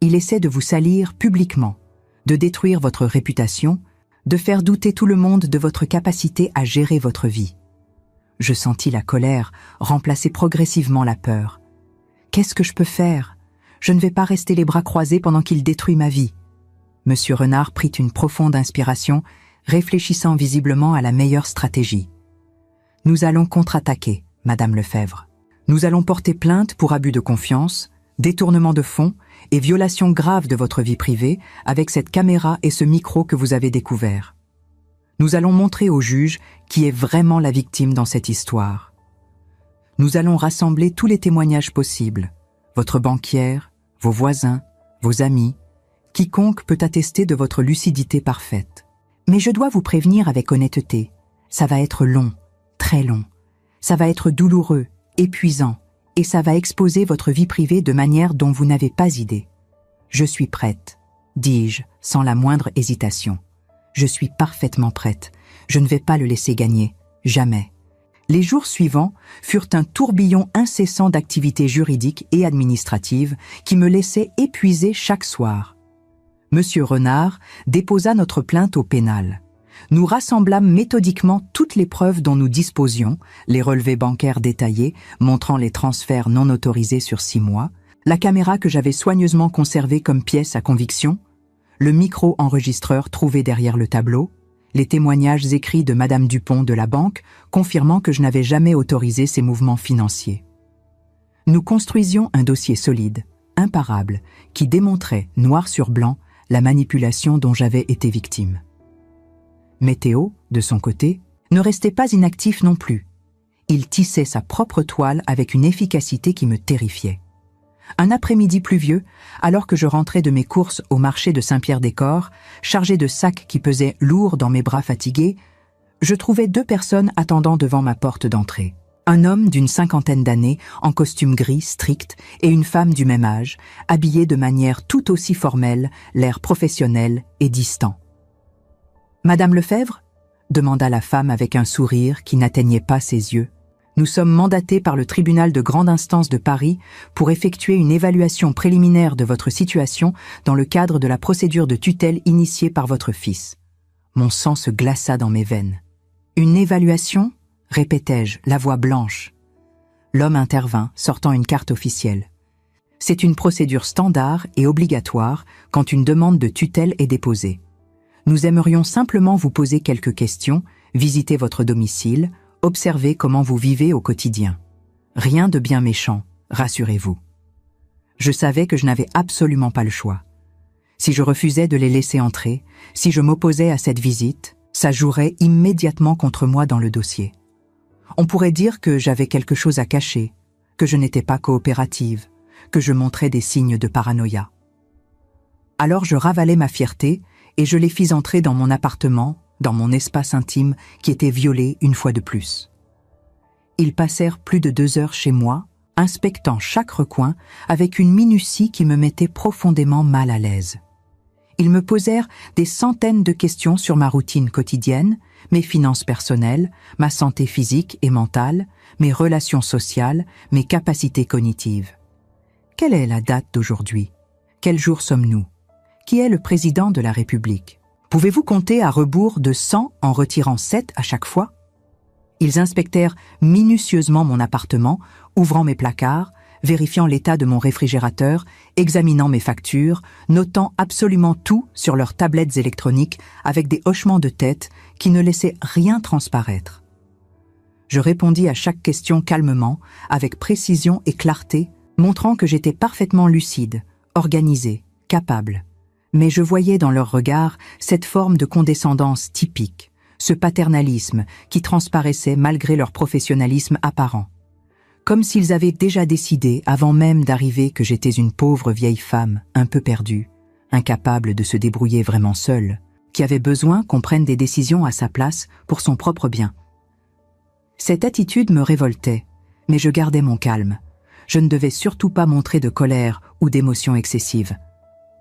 Il essaie de vous salir publiquement, de détruire votre réputation, de faire douter tout le monde de votre capacité à gérer votre vie. Je sentis la colère remplacer progressivement la peur. Qu'est-ce que je peux faire? Je ne vais pas rester les bras croisés pendant qu'il détruit ma vie. Monsieur Renard prit une profonde inspiration, réfléchissant visiblement à la meilleure stratégie. Nous allons contre-attaquer, Madame Lefebvre. Nous allons porter plainte pour abus de confiance, détournement de fonds et violation grave de votre vie privée avec cette caméra et ce micro que vous avez découvert. Nous allons montrer au juge qui est vraiment la victime dans cette histoire. Nous allons rassembler tous les témoignages possibles, votre banquière, vos voisins, vos amis, quiconque peut attester de votre lucidité parfaite. Mais je dois vous prévenir avec honnêteté, ça va être long, très long. Ça va être douloureux, épuisant, et ça va exposer votre vie privée de manière dont vous n'avez pas idée. Je suis prête, dis-je, sans la moindre hésitation. Je suis parfaitement prête. Je ne vais pas le laisser gagner, jamais. Les jours suivants furent un tourbillon incessant d'activités juridiques et administratives qui me laissaient épuisé chaque soir. Monsieur Renard déposa notre plainte au pénal. Nous rassemblâmes méthodiquement toutes les preuves dont nous disposions, les relevés bancaires détaillés montrant les transferts non autorisés sur 6 mois, la caméra que j'avais soigneusement conservée comme pièce à conviction, le micro-enregistreur trouvé derrière le tableau, les témoignages écrits de Madame Dupont de la banque confirmant que je n'avais jamais autorisé ces mouvements financiers. Nous construisions un dossier solide, imparable, qui démontrait, noir sur blanc, la manipulation dont j'avais été victime. Météo, de son côté, ne restait pas inactif non plus. Il tissait sa propre toile avec une efficacité qui me terrifiait. Un après-midi pluvieux, alors que je rentrais de mes courses au marché de Saint-Pierre-des-Corps, chargé de sacs qui pesaient lourd dans mes bras fatigués, je trouvai 2 personnes attendant devant ma porte d'entrée. Un homme d'une 50aine d'années, en costume gris strict, et une femme du même âge, habillée de manière tout aussi formelle, l'air professionnel et distant. « Madame Lefebvre ?» demanda la femme avec un sourire qui n'atteignait pas ses yeux. « Nous sommes mandatés par le tribunal de grande instance de Paris pour effectuer une évaluation préliminaire de votre situation dans le cadre de la procédure de tutelle initiée par votre fils. » Mon sang se glaça dans mes veines. « Une évaluation ?» répétai-je, la voix blanche. L'homme intervint, sortant une carte officielle. « C'est une procédure standard et obligatoire quand une demande de tutelle est déposée. Nous aimerions simplement vous poser quelques questions, visiter votre domicile, observer comment vous vivez au quotidien. Rien de bien méchant, rassurez-vous. Je savais que je n'avais absolument pas le choix. Si je refusais de les laisser entrer, si je m'opposais à cette visite, ça jouerait immédiatement contre moi dans le dossier. On pourrait dire que j'avais quelque chose à cacher, que je n'étais pas coopérative, que je montrais des signes de paranoïa. Alors je ravalai ma fierté et je les fis entrer dans mon appartement, dans mon espace intime qui était violé une fois de plus. Ils passèrent plus de 2 heures chez moi, inspectant chaque recoin avec une minutie qui me mettait profondément mal à l'aise. Ils me posèrent des centaines de questions sur ma routine quotidienne, mes finances personnelles, ma santé physique et mentale, mes relations sociales, mes capacités cognitives. Quelle est la date d'aujourd'hui? Quel jour sommes-nous? Qui est le président de la République? Pouvez-vous compter à rebours de 100 en retirant 7 à chaque fois? Ils inspectèrent minutieusement mon appartement, ouvrant mes placards, vérifiant l'état de mon réfrigérateur, examinant mes factures, notant absolument tout sur leurs tablettes électroniques avec des hochements de tête qui ne laissaient rien transparaître. Je répondis à chaque question calmement, avec précision et clarté, montrant que j'étais parfaitement lucide, organisée, capable. Mais je voyais dans leur regard cette forme de condescendance typique, ce paternalisme qui transparaissait malgré leur professionnalisme apparent. Comme s'ils avaient déjà décidé, avant même d'arriver, que j'étais une pauvre vieille femme, un peu perdue, incapable de se débrouiller vraiment seule, qui avait besoin qu'on prenne des décisions à sa place pour son propre bien. Cette attitude me révoltait, mais je gardais mon calme. Je ne devais surtout pas montrer de colère ou d'émotion excessive.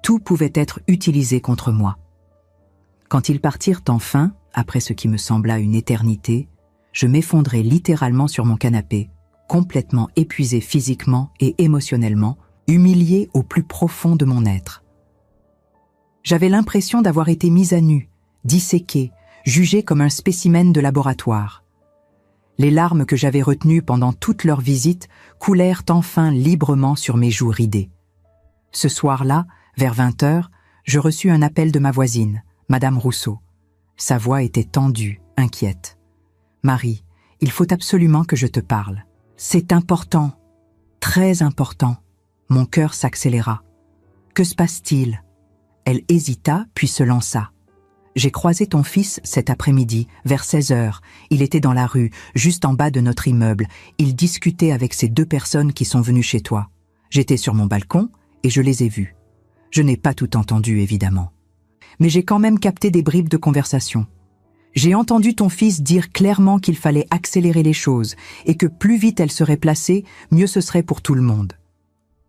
Tout pouvait être utilisé contre moi. Quand ils partirent enfin, après ce qui me sembla une éternité, je m'effondrai littéralement sur mon canapé, complètement épuisé physiquement et émotionnellement, humilié au plus profond de mon être. J'avais l'impression d'avoir été mise à nu, disséquée, jugée comme un spécimen de laboratoire. Les larmes que j'avais retenues pendant toute leur visite coulèrent enfin librement sur mes joues ridées. Ce soir-là, vers 20 heures, je reçus un appel de ma voisine, Madame Rousseau. Sa voix était tendue, inquiète. « Marie, il faut absolument que je te parle. C'est important, très important. » Mon cœur s'accéléra. « Que se passe-t-il » Elle hésita, puis se lança. « J'ai croisé ton fils cet après-midi, vers 16 heures. Il était dans la rue, juste en bas de notre immeuble. Il discutait avec ces 2 personnes qui sont venues chez toi. J'étais sur mon balcon et je les ai vus. Je n'ai pas tout entendu, évidemment. Mais j'ai quand même capté des bribes de conversation. J'ai entendu ton fils dire clairement qu'il fallait accélérer les choses et que plus vite elles seraient placées, mieux ce serait pour tout le monde. »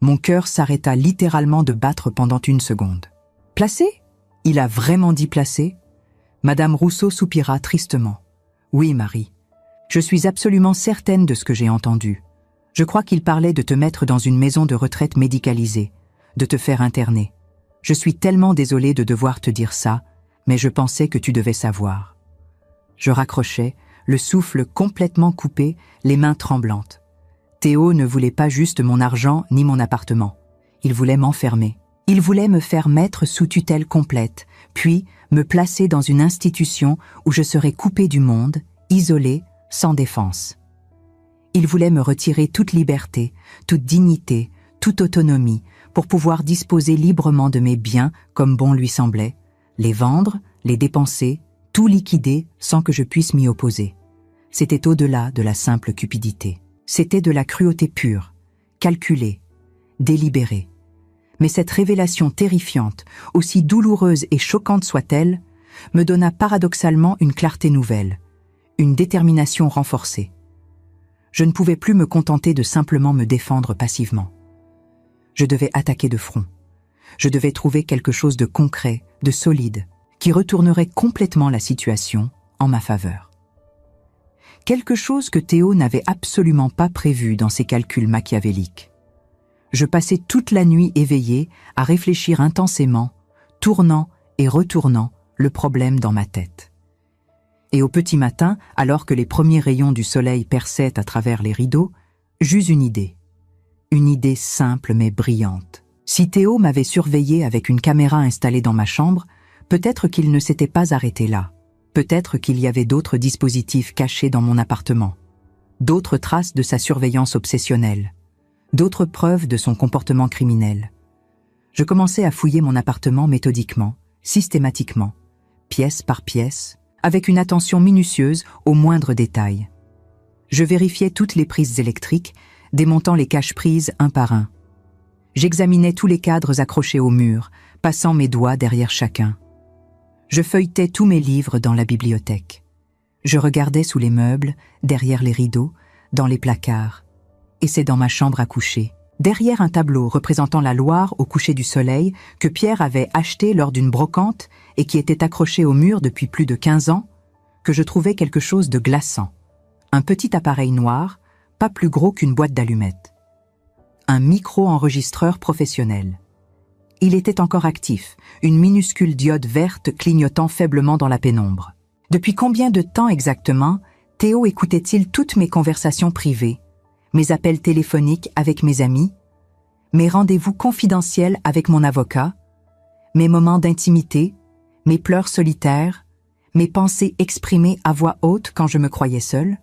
Mon cœur s'arrêta littéralement de battre pendant 1 seconde. « Placé ? Il a vraiment dit placé ?» Madame Rousseau soupira tristement. « Oui, Marie. Je suis absolument certaine de ce que j'ai entendu. Je crois qu'il parlait de te mettre dans une maison de retraite médicalisée, de te faire interner. Je suis tellement désolée de devoir te dire ça, mais je pensais que tu devais savoir. » Je raccrochais, le souffle complètement coupé, les mains tremblantes. Théo ne voulait pas juste mon argent ni mon appartement. Il voulait m'enfermer. Il voulait me faire mettre sous tutelle complète, puis me placer dans une institution où je serais coupée du monde, isolée, sans défense. Il voulait me retirer toute liberté, toute dignité, toute autonomie, pour pouvoir disposer librement de mes biens comme bon lui semblait, les vendre, les dépenser, tout liquider sans que je puisse m'y opposer. C'était au-delà de la simple cupidité. C'était de la cruauté pure, calculée, délibérée. Mais cette révélation terrifiante, aussi douloureuse et choquante soit-elle, me donna paradoxalement une clarté nouvelle, une détermination renforcée. Je ne pouvais plus me contenter de simplement me défendre passivement. Je devais attaquer de front. Je devais trouver quelque chose de concret, de solide, qui retournerait complètement la situation en ma faveur. Quelque chose que Théo n'avait absolument pas prévu dans ses calculs machiavéliques. Je passais toute la nuit éveillée à réfléchir intensément, tournant et retournant le problème dans ma tête. Et au petit matin, alors que les premiers rayons du soleil perçaient à travers les rideaux, j'eus une idée. Une idée simple mais brillante. Si Théo m'avait surveillée avec une caméra installée dans ma chambre, peut-être qu'il ne s'était pas arrêté là. Peut-être qu'il y avait d'autres dispositifs cachés dans mon appartement, d'autres traces de sa surveillance obsessionnelle, d'autres preuves de son comportement criminel. Je commençais à fouiller mon appartement méthodiquement, systématiquement, pièce par pièce, avec une attention minutieuse aux moindres détails. Je vérifiais toutes les prises électriques, démontant les caches-prises un par un. J'examinais tous les cadres accrochés au mur, passant mes doigts derrière chacun. Je feuilletais tous mes livres dans la bibliothèque. Je regardais sous les meubles, derrière les rideaux, dans les placards. Et c'est dans ma chambre à coucher, derrière un tableau représentant la Loire au coucher du soleil que Pierre avait acheté lors d'une brocante et qui était accroché au mur depuis plus de 15 ans, que je trouvais quelque chose de glaçant. Un petit appareil noir, pas plus gros qu'une boîte d'allumettes. Un micro-enregistreur professionnel. Il était encore actif, une minuscule diode verte clignotant faiblement dans la pénombre. Depuis combien de temps exactement Théo écoutait-il toutes mes conversations privées, mes appels téléphoniques avec mes amis, mes rendez-vous confidentiels avec mon avocat, mes moments d'intimité, mes pleurs solitaires, mes pensées exprimées à voix haute quand je me croyais seule?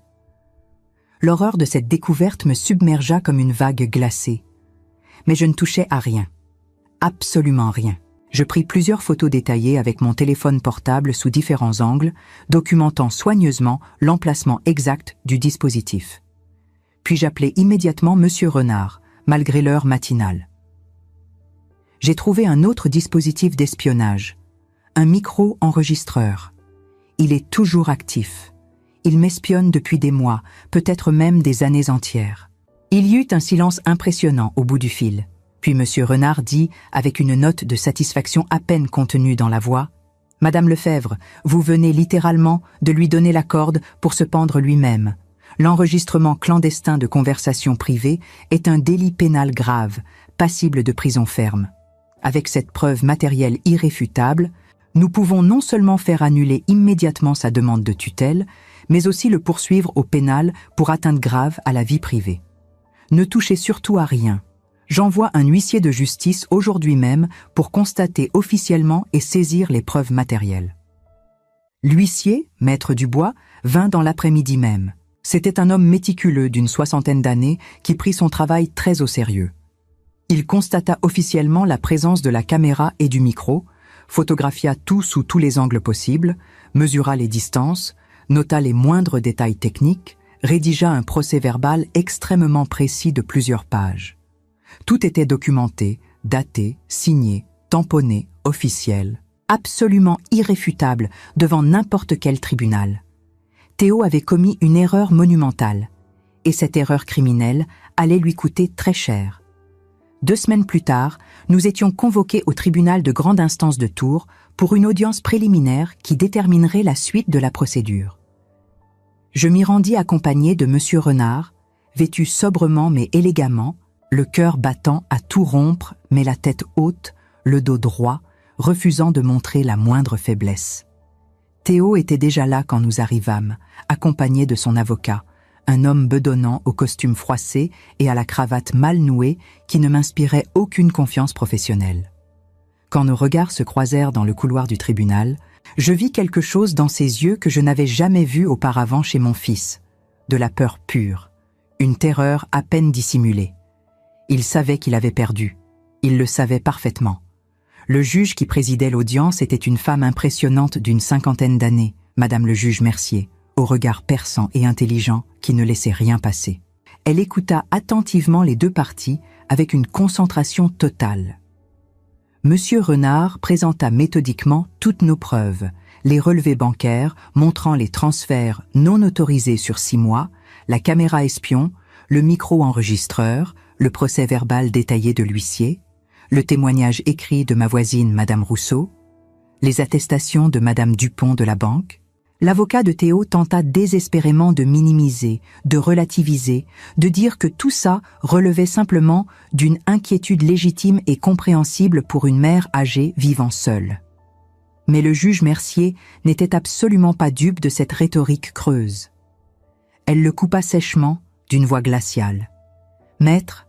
L'horreur de cette découverte me submergea comme une vague glacée. Mais je ne touchais à rien. Absolument rien. Je pris plusieurs photos détaillées avec mon téléphone portable sous différents angles, documentant soigneusement l'emplacement exact du dispositif. Puis j'appelai immédiatement Monsieur Renard, malgré l'heure matinale. J'ai trouvé un autre dispositif d'espionnage, un micro-enregistreur. Il est toujours actif. Il m'espionne depuis des mois, peut-être même des années entières. Il y eut un silence impressionnant au bout du fil. Puis Monsieur Renard dit, avec une note de satisfaction à peine contenue dans la voix, « Madame Lefebvre, vous venez littéralement de lui donner la corde pour se pendre lui-même. L'enregistrement clandestin de conversations privées est un délit pénal grave, passible de prison ferme. Avec cette preuve matérielle irréfutable, nous pouvons non seulement faire annuler immédiatement sa demande de tutelle, mais aussi le poursuivre au pénal pour atteinte grave à la vie privée. Ne touchez surtout à rien. J'envoie un huissier de justice aujourd'hui même pour constater officiellement et saisir les preuves matérielles. » L'huissier, maître Dubois, vint dans l'après-midi même. C'était un homme méticuleux d'une 60aine d'années qui prit son travail très au sérieux. Il constata officiellement la présence de la caméra et du micro, photographia tout sous tous les angles possibles, mesura les distances, nota les moindres détails techniques, rédigea un procès-verbal extrêmement précis de plusieurs pages. Tout était documenté, daté, signé, tamponné, officiel, absolument irréfutable devant n'importe quel tribunal. Théo avait commis une erreur monumentale, et cette erreur criminelle allait lui coûter très cher. 2 semaines plus tard, nous étions convoqués au tribunal de grande instance de Tours pour une audience préliminaire qui déterminerait la suite de la procédure. Je m'y rendis accompagné de Monsieur Renard, vêtu sobrement mais élégamment, le cœur battant à tout rompre, mais la tête haute, le dos droit, refusant de montrer la moindre faiblesse. Théo était déjà là quand nous arrivâmes, accompagné de son avocat, un homme bedonnant au costume froissé et à la cravate mal nouée qui ne m'inspirait aucune confiance professionnelle. Quand nos regards se croisèrent dans le couloir du tribunal, je vis quelque chose dans ses yeux que je n'avais jamais vu auparavant chez mon fils, de la peur pure, une terreur à peine dissimulée. Il savait qu'il avait perdu. Il le savait parfaitement. Le juge qui présidait l'audience était une femme impressionnante d'une 50aine d'années, Madame le juge Mercier, au regard perçant et intelligent qui ne laissait rien passer. Elle écouta attentivement les 2 parties avec une concentration totale. Monsieur Renard présenta méthodiquement toutes nos preuves, les relevés bancaires montrant les transferts non autorisés sur 6 mois, la caméra espion, le micro-enregistreur, le procès-verbal détaillé de l'huissier, le témoignage écrit de ma voisine Madame Rousseau, les attestations de Madame Dupont de la banque. L'avocat de Théo tenta désespérément de minimiser, de relativiser, de dire que tout ça relevait simplement d'une inquiétude légitime et compréhensible pour une mère âgée vivant seule. Mais le juge Mercier n'était absolument pas dupe de cette rhétorique creuse. Elle le coupa sèchement, d'une voix glaciale. « Maître,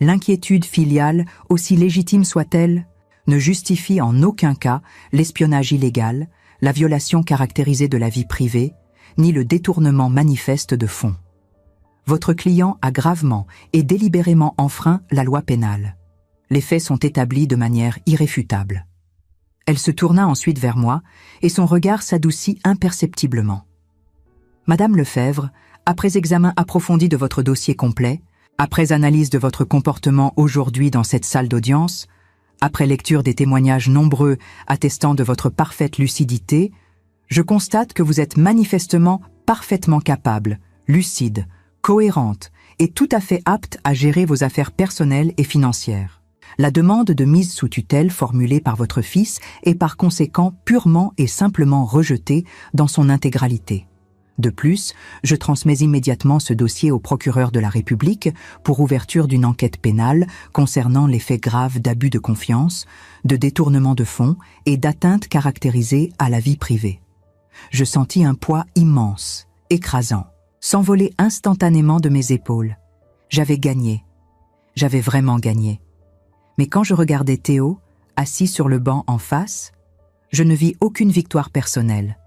l'inquiétude filiale, aussi légitime soit-elle, ne justifie en aucun cas l'espionnage illégal, la violation caractérisée de la vie privée, ni le détournement manifeste de fonds. Votre client a gravement et délibérément enfreint la loi pénale. Les faits sont établis de manière irréfutable. Elle se tourna ensuite vers moi et son regard s'adoucit imperceptiblement. Madame Lefebvre, après examen approfondi de votre dossier complet, après analyse de votre comportement aujourd'hui dans cette salle d'audience, après lecture des témoignages nombreux attestant de votre parfaite lucidité, je constate que vous êtes manifestement parfaitement capable, lucide, cohérente et tout à fait apte à gérer vos affaires personnelles et financières. La demande de mise sous tutelle formulée par votre fils est par conséquent purement et simplement rejetée dans son intégralité. De plus, je transmets immédiatement ce dossier au procureur de la République pour ouverture d'une enquête pénale concernant les faits graves d'abus de confiance, de détournement de fonds et d'atteinte caractérisée à la vie privée. Je sentis un poids immense, écrasant, s'envoler instantanément de mes épaules. J'avais gagné. J'avais vraiment gagné. Mais quand je regardais Théo, assis sur le banc en face, je ne vis aucune victoire personnelle.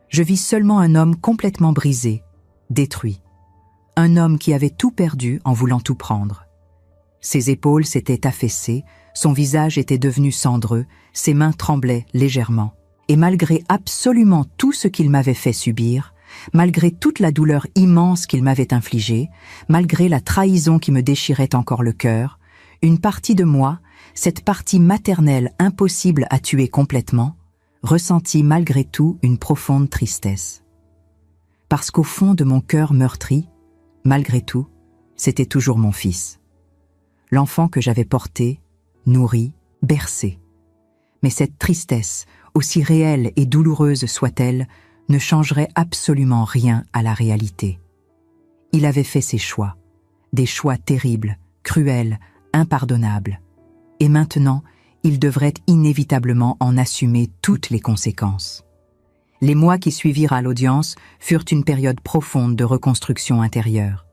Je vis seulement un homme complètement brisé, détruit. Un homme qui avait tout perdu en voulant tout prendre. Ses épaules s'étaient affaissées, son visage était devenu cendreux, ses mains tremblaient légèrement. Et malgré absolument tout ce qu'il m'avait fait subir, malgré toute la douleur immense qu'il m'avait infligée, malgré la trahison qui me déchirait encore le cœur, une partie de moi, cette partie maternelle impossible à tuer complètement, ressentit malgré tout une profonde tristesse. Parce qu'au fond de mon cœur meurtri, malgré tout, c'était toujours mon fils. L'enfant que j'avais porté, nourri, bercé. Mais cette tristesse, aussi réelle et douloureuse soit-elle, ne changerait absolument rien à la réalité. Il avait fait ses choix, des choix terribles, cruels, impardonnables. Et maintenant, il devrait inévitablement en assumer toutes les conséquences. Les mois qui suivirent à l'audience furent une période profonde de reconstruction intérieure.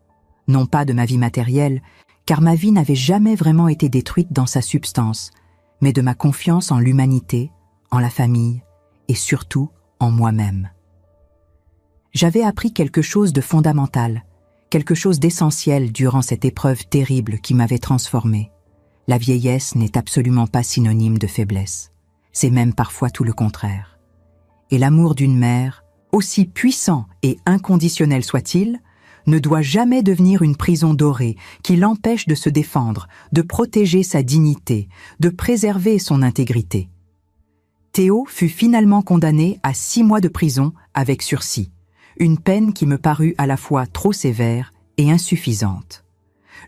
Non pas de ma vie matérielle, car ma vie n'avait jamais vraiment été détruite dans sa substance, mais de ma confiance en l'humanité, en la famille et surtout en moi-même. J'avais appris quelque chose de fondamental, quelque chose d'essentiel durant cette épreuve terrible qui m'avait transformé. La vieillesse n'est absolument pas synonyme de faiblesse. C'est même parfois tout le contraire. Et l'amour d'une mère, aussi puissant et inconditionnel soit-il, ne doit jamais devenir une prison dorée qui l'empêche de se défendre, de protéger sa dignité, de préserver son intégrité. Théo fut finalement condamné à 6 mois de prison avec sursis, une peine qui me parut à la fois trop sévère et insuffisante.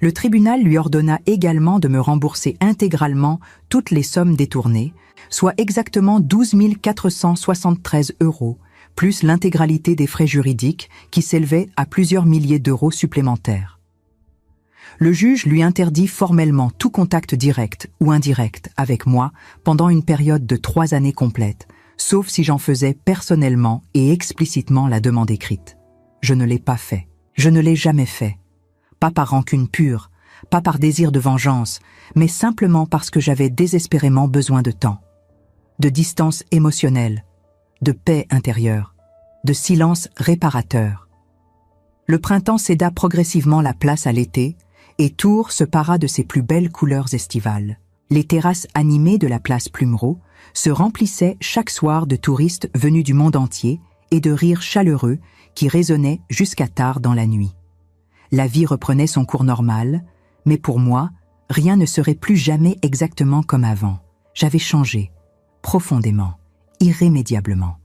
Le tribunal lui ordonna également de me rembourser intégralement toutes les sommes détournées, soit exactement 12 473 €, plus l'intégralité des frais juridiques qui s'élevaient à plusieurs milliers d'euros supplémentaires. Le juge lui interdit formellement tout contact direct ou indirect avec moi pendant une période de 3 années complètes, sauf si j'en faisais personnellement et explicitement la demande écrite. Je ne l'ai pas fait. Je ne l'ai jamais fait. Pas par rancune pure, pas par désir de vengeance, mais simplement parce que j'avais désespérément besoin de temps, de distance émotionnelle, de paix intérieure, de silence réparateur. Le printemps céda progressivement la place à l'été, et Tours se para de ses plus belles couleurs estivales. Les terrasses animées de la place Plumereau se remplissaient chaque soir de touristes venus du monde entier et de rires chaleureux qui résonnaient jusqu'à tard dans la nuit. La vie reprenait son cours normal, mais pour moi, rien ne serait plus jamais exactement comme avant. J'avais changé, profondément, irrémédiablement.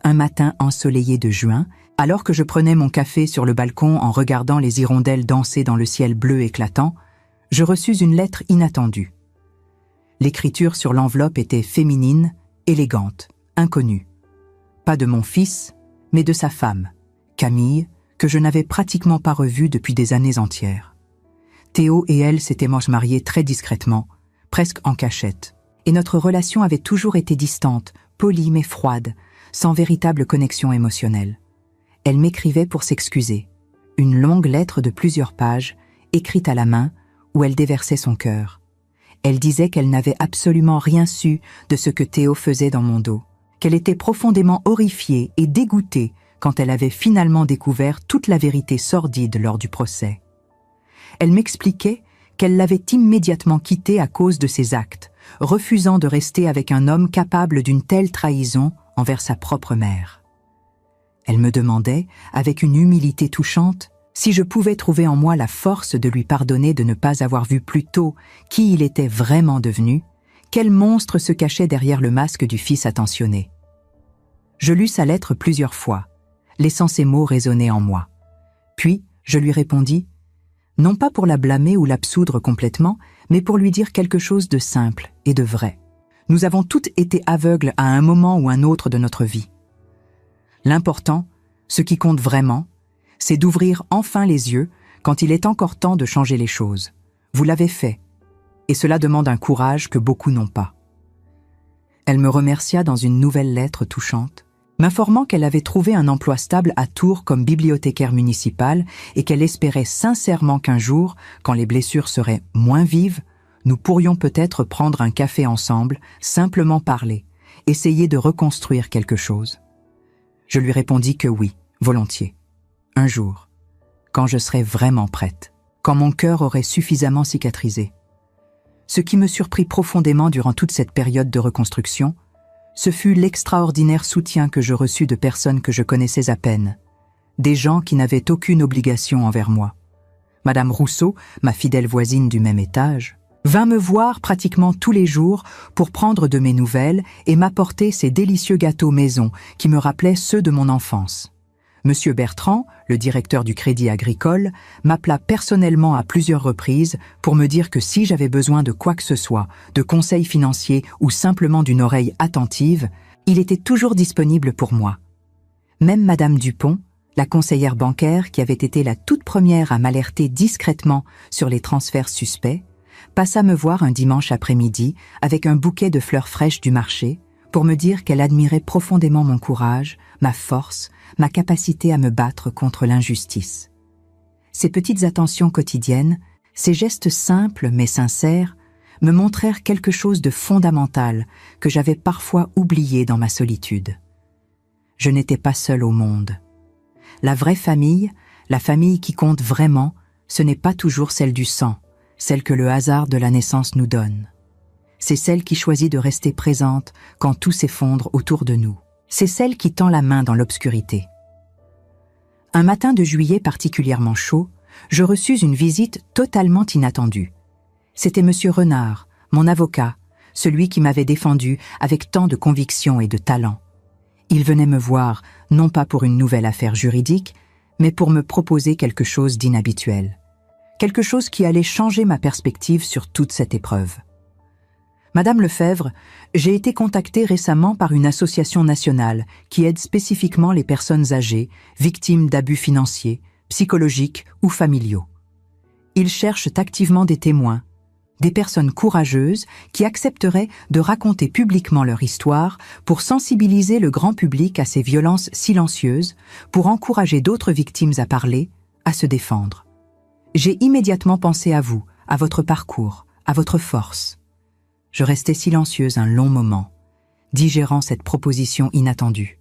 Un matin ensoleillé de juin, alors que je prenais mon café sur le balcon en regardant les hirondelles danser dans le ciel bleu éclatant, je reçus une lettre inattendue. L'écriture sur l'enveloppe était féminine, élégante, inconnue. Pas de mon fils, mais de sa femme, Camille, que je n'avais pratiquement pas revue depuis des années entières. Théo et elle s'étaient mariés très discrètement, presque en cachette, et notre relation avait toujours été distante, polie mais froide, sans véritable connexion émotionnelle. Elle m'écrivait pour s'excuser, une longue lettre de plusieurs pages, écrite à la main, où elle déversait son cœur. Elle disait qu'elle n'avait absolument rien su de ce que Théo faisait dans mon dos, qu'elle était profondément horrifiée et dégoûtée quand elle avait finalement découvert toute la vérité sordide lors du procès. Elle m'expliquait qu'elle l'avait immédiatement quitté à cause de ses actes, refusant de rester avec un homme capable d'une telle trahison envers sa propre mère. Elle me demandait, avec une humilité touchante, si je pouvais trouver en moi la force de lui pardonner de ne pas avoir vu plus tôt qui il était vraiment devenu, quel monstre se cachait derrière le masque du fils attentionné. Je lus sa lettre plusieurs fois, laissant ces mots résonner en moi. Puis, je lui répondis, non pas pour la blâmer ou l'absoudre complètement, mais pour lui dire quelque chose de simple et de vrai. Nous avons toutes été aveugles à un moment ou un autre de notre vie. L'important, ce qui compte vraiment, c'est d'ouvrir enfin les yeux quand il est encore temps de changer les choses. Vous l'avez fait, et cela demande un courage que beaucoup n'ont pas. Elle me remercia dans une nouvelle lettre touchante, m'informant qu'elle avait trouvé un emploi stable à Tours comme bibliothécaire municipale et qu'elle espérait sincèrement qu'un jour, quand les blessures seraient moins vives, nous pourrions peut-être prendre un café ensemble, simplement parler, essayer de reconstruire quelque chose. Je lui répondis que oui, volontiers. Un jour, quand je serai vraiment prête, quand mon cœur aurait suffisamment cicatrisé. Ce qui me surprit profondément durant toute cette période de reconstruction, ce fut l'extraordinaire soutien que je reçus de personnes que je connaissais à peine, des gens qui n'avaient aucune obligation envers moi. Madame Rousseau, ma fidèle voisine du même étage, vint me voir pratiquement tous les jours pour prendre de mes nouvelles et m'apporter ces délicieux gâteaux maison qui me rappelaient ceux de mon enfance. Monsieur Bertrand, le directeur du Crédit Agricole, m'appela personnellement à plusieurs reprises pour me dire que si j'avais besoin de quoi que ce soit, de conseils financiers ou simplement d'une oreille attentive, il était toujours disponible pour moi. Même Madame Dupont, la conseillère bancaire qui avait été la toute première à m'alerter discrètement sur les transferts suspects, passa me voir un dimanche après-midi avec un bouquet de fleurs fraîches du marché pour me dire qu'elle admirait profondément mon courage, ma force, ma capacité à me battre contre l'injustice. Ces petites attentions quotidiennes, ces gestes simples mais sincères, me montrèrent quelque chose de fondamental que j'avais parfois oublié dans ma solitude. Je n'étais pas seule au monde. La vraie famille, la famille qui compte vraiment, ce n'est pas toujours celle du sang, celle que le hasard de la naissance nous donne. C'est celle qui choisit de rester présente quand tout s'effondre autour de nous. C'est celle qui tend la main dans l'obscurité. Un matin de juillet particulièrement chaud, je reçus une visite totalement inattendue. C'était Monsieur Renard, mon avocat, celui qui m'avait défendu avec tant de conviction et de talent. Il venait me voir, non pas pour une nouvelle affaire juridique, mais pour me proposer quelque chose d'inhabituel. Quelque chose qui allait changer ma perspective sur toute cette épreuve. Madame Lefebvre, j'ai été contactée récemment par une association nationale qui aide spécifiquement les personnes âgées, victimes d'abus financiers, psychologiques ou familiaux. Ils cherchent activement des témoins, des personnes courageuses qui accepteraient de raconter publiquement leur histoire pour sensibiliser le grand public à ces violences silencieuses, pour encourager d'autres victimes à parler, à se défendre. J'ai immédiatement pensé à vous, à votre parcours, à votre force. Je restais silencieuse un long moment, digérant cette proposition inattendue.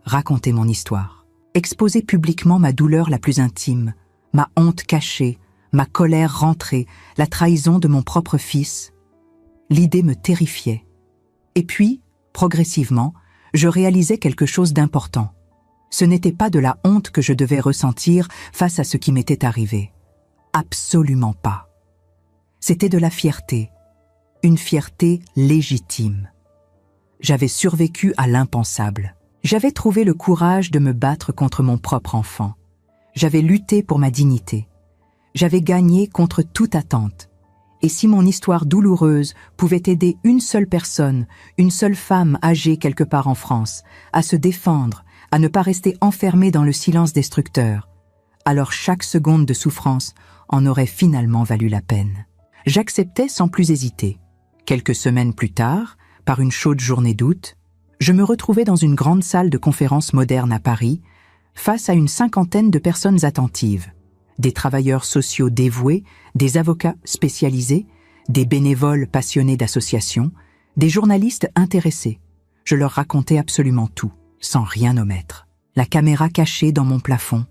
Raconter mon histoire, exposer publiquement ma douleur la plus intime, ma honte cachée, ma colère rentrée, la trahison de mon propre fils. L'idée me terrifiait. Et puis, progressivement, je réalisais quelque chose d'important. Ce n'était pas de la honte que je devais ressentir face à ce qui m'était arrivé. Absolument pas. C'était de la fierté. Une fierté légitime. J'avais survécu à l'impensable. J'avais trouvé le courage de me battre contre mon propre enfant. J'avais lutté pour ma dignité. J'avais gagné contre toute attente. Et si mon histoire douloureuse pouvait aider une seule personne, une seule femme âgée quelque part en France, à se défendre, à ne pas rester enfermée dans le silence destructeur, alors chaque seconde de souffrance en aurait finalement valu la peine. J'acceptais sans plus hésiter. Quelques semaines plus tard, par une chaude journée d'août, je me retrouvais dans une grande salle de conférence moderne à Paris, face à une 50aine de personnes attentives, des travailleurs sociaux dévoués, des avocats spécialisés, des bénévoles passionnés d'associations, des journalistes intéressés. Je leur racontais absolument tout, sans rien omettre. La caméra cachée dans mon plafond,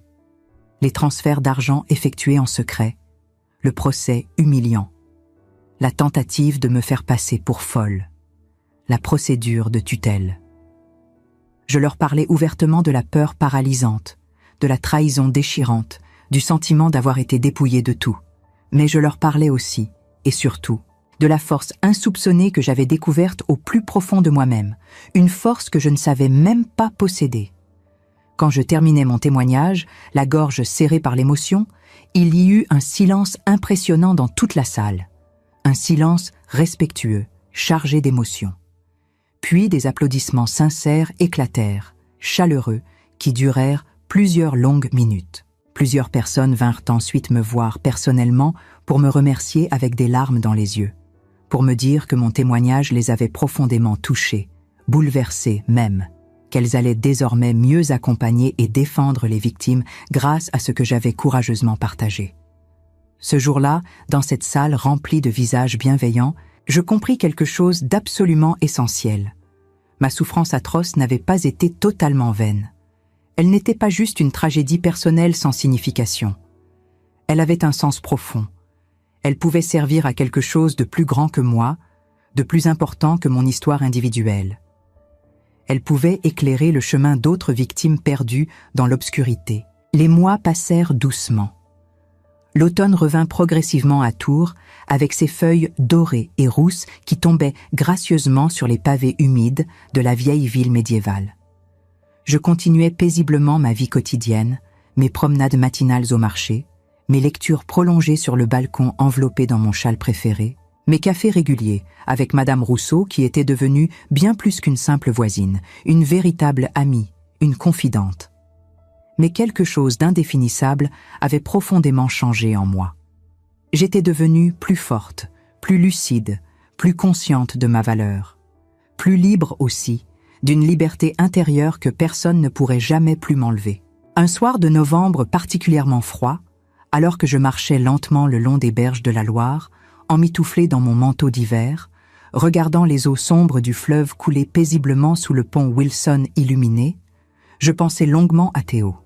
les transferts d'argent effectués en secret, le procès humiliant, la tentative de me faire passer pour folle, la procédure de tutelle. Je leur parlais ouvertement de la peur paralysante, de la trahison déchirante, du sentiment d'avoir été dépouillé de tout. Mais je leur parlais aussi, et surtout, de la force insoupçonnée que j'avais découverte au plus profond de moi-même, une force que je ne savais même pas posséder. Quand je terminais mon témoignage, la gorge serrée par l'émotion, il y eut un silence impressionnant dans toute la salle. Un silence respectueux, chargé d'émotion. Puis des applaudissements sincères éclatèrent, chaleureux, qui durèrent plusieurs longues minutes. Plusieurs personnes vinrent ensuite me voir personnellement pour me remercier avec des larmes dans les yeux, pour me dire que mon témoignage les avait profondément touchées, bouleversées même, qu'elles allaient désormais mieux accompagner et défendre les victimes grâce à ce que j'avais courageusement partagé. Ce jour-là, dans cette salle remplie de visages bienveillants, je compris quelque chose d'absolument essentiel. Ma souffrance atroce n'avait pas été totalement vaine. Elle n'était pas juste une tragédie personnelle sans signification. Elle avait un sens profond. Elle pouvait servir à quelque chose de plus grand que moi, de plus important que mon histoire individuelle. Elle pouvait éclairer le chemin d'autres victimes perdues dans l'obscurité. Les mois passèrent doucement. L'automne revint progressivement à Tours, avec ses feuilles dorées et rousses qui tombaient gracieusement sur les pavés humides de la vieille ville médiévale. Je continuais paisiblement ma vie quotidienne, mes promenades matinales au marché, mes lectures prolongées sur le balcon enveloppé dans mon châle préféré, mes cafés réguliers avec Madame Rousseau qui était devenue bien plus qu'une simple voisine, une véritable amie, une confidente. Mais quelque chose d'indéfinissable avait profondément changé en moi. J'étais devenue plus forte, plus lucide, plus consciente de ma valeur, plus libre aussi, d'une liberté intérieure que personne ne pourrait jamais plus m'enlever. Un soir de novembre particulièrement froid, alors que je marchais lentement le long des berges de la Loire, emmitouflé dans mon manteau d'hiver, regardant les eaux sombres du fleuve couler paisiblement sous le pont Wilson illuminé, je pensais longuement à Théo.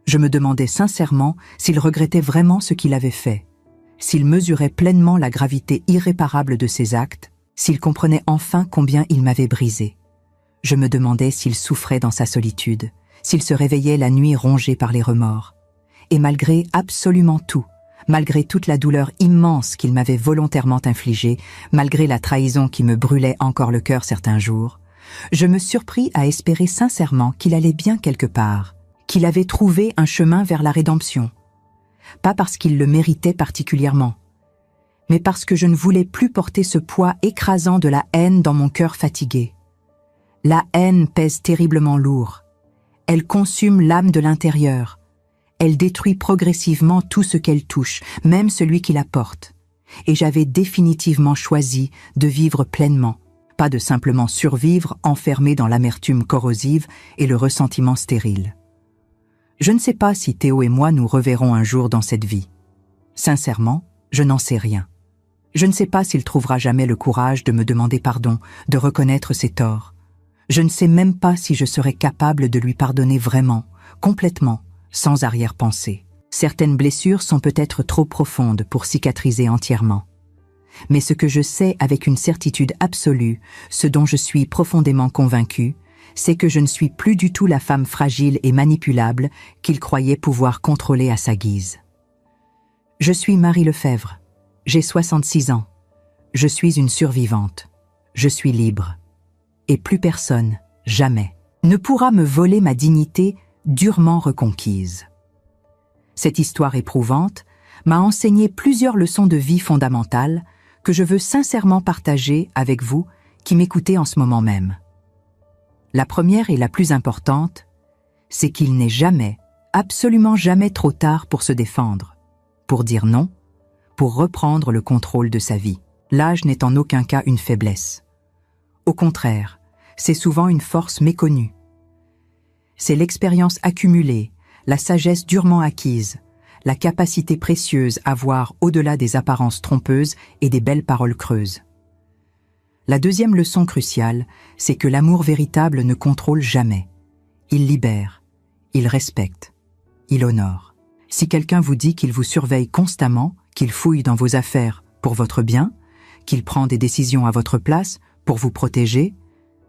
Je me demandais sincèrement s'il regrettait vraiment ce qu'il avait fait, s'il mesurait pleinement la gravité irréparable de ses actes, s'il comprenait enfin combien il m'avait brisé. Je me demandais s'il souffrait dans sa solitude, s'il se réveillait la nuit rongé par les remords. Et malgré absolument tout, malgré toute la douleur immense qu'il m'avait volontairement infligée, malgré la trahison qui me brûlait encore le cœur certains jours, je me surpris à espérer sincèrement qu'il allait bien quelque part, qu'il avait trouvé un chemin vers la rédemption. Pas parce qu'il le méritait particulièrement, mais parce que je ne voulais plus porter ce poids écrasant de la haine dans mon cœur fatigué. La haine pèse terriblement lourd. Elle consume l'âme de l'intérieur. Elle détruit progressivement tout ce qu'elle touche, même celui qui la porte. Et j'avais définitivement choisi de vivre pleinement, pas de simplement survivre enfermé dans l'amertume corrosive et le ressentiment stérile. Je ne sais pas si Théo et moi nous reverrons un jour dans cette vie. Sincèrement, je n'en sais rien. Je ne sais pas s'il trouvera jamais le courage de me demander pardon, de reconnaître ses torts. Je ne sais même pas si je serai capable de lui pardonner vraiment, complètement, sans arrière-pensée. Certaines blessures sont peut-être trop profondes pour cicatriser entièrement. Mais ce que je sais avec une certitude absolue, ce dont je suis profondément convaincue, c'est que je ne suis plus du tout la femme fragile et manipulable qu'il croyait pouvoir contrôler à sa guise. Je suis Marie Lefebvre. J'ai 66 ans. Je suis une survivante. Je suis libre. Et plus personne, jamais, ne pourra me voler ma dignité durement reconquise. Cette histoire éprouvante m'a enseigné plusieurs leçons de vie fondamentales que je veux sincèrement partager avec vous qui m'écoutez en ce moment même. La première et la plus importante, c'est qu'il n'est jamais, absolument jamais trop tard pour se défendre, pour dire non, pour reprendre le contrôle de sa vie. L'âge n'est en aucun cas une faiblesse. Au contraire, c'est souvent une force méconnue. C'est l'expérience accumulée, la sagesse durement acquise, la capacité précieuse à voir au-delà des apparences trompeuses et des belles paroles creuses. La deuxième leçon cruciale, c'est que l'amour véritable ne contrôle jamais. Il libère, il respecte, il honore. Si quelqu'un vous dit qu'il vous surveille constamment, qu'il fouille dans vos affaires pour votre bien, qu'il prend des décisions à votre place pour vous protéger,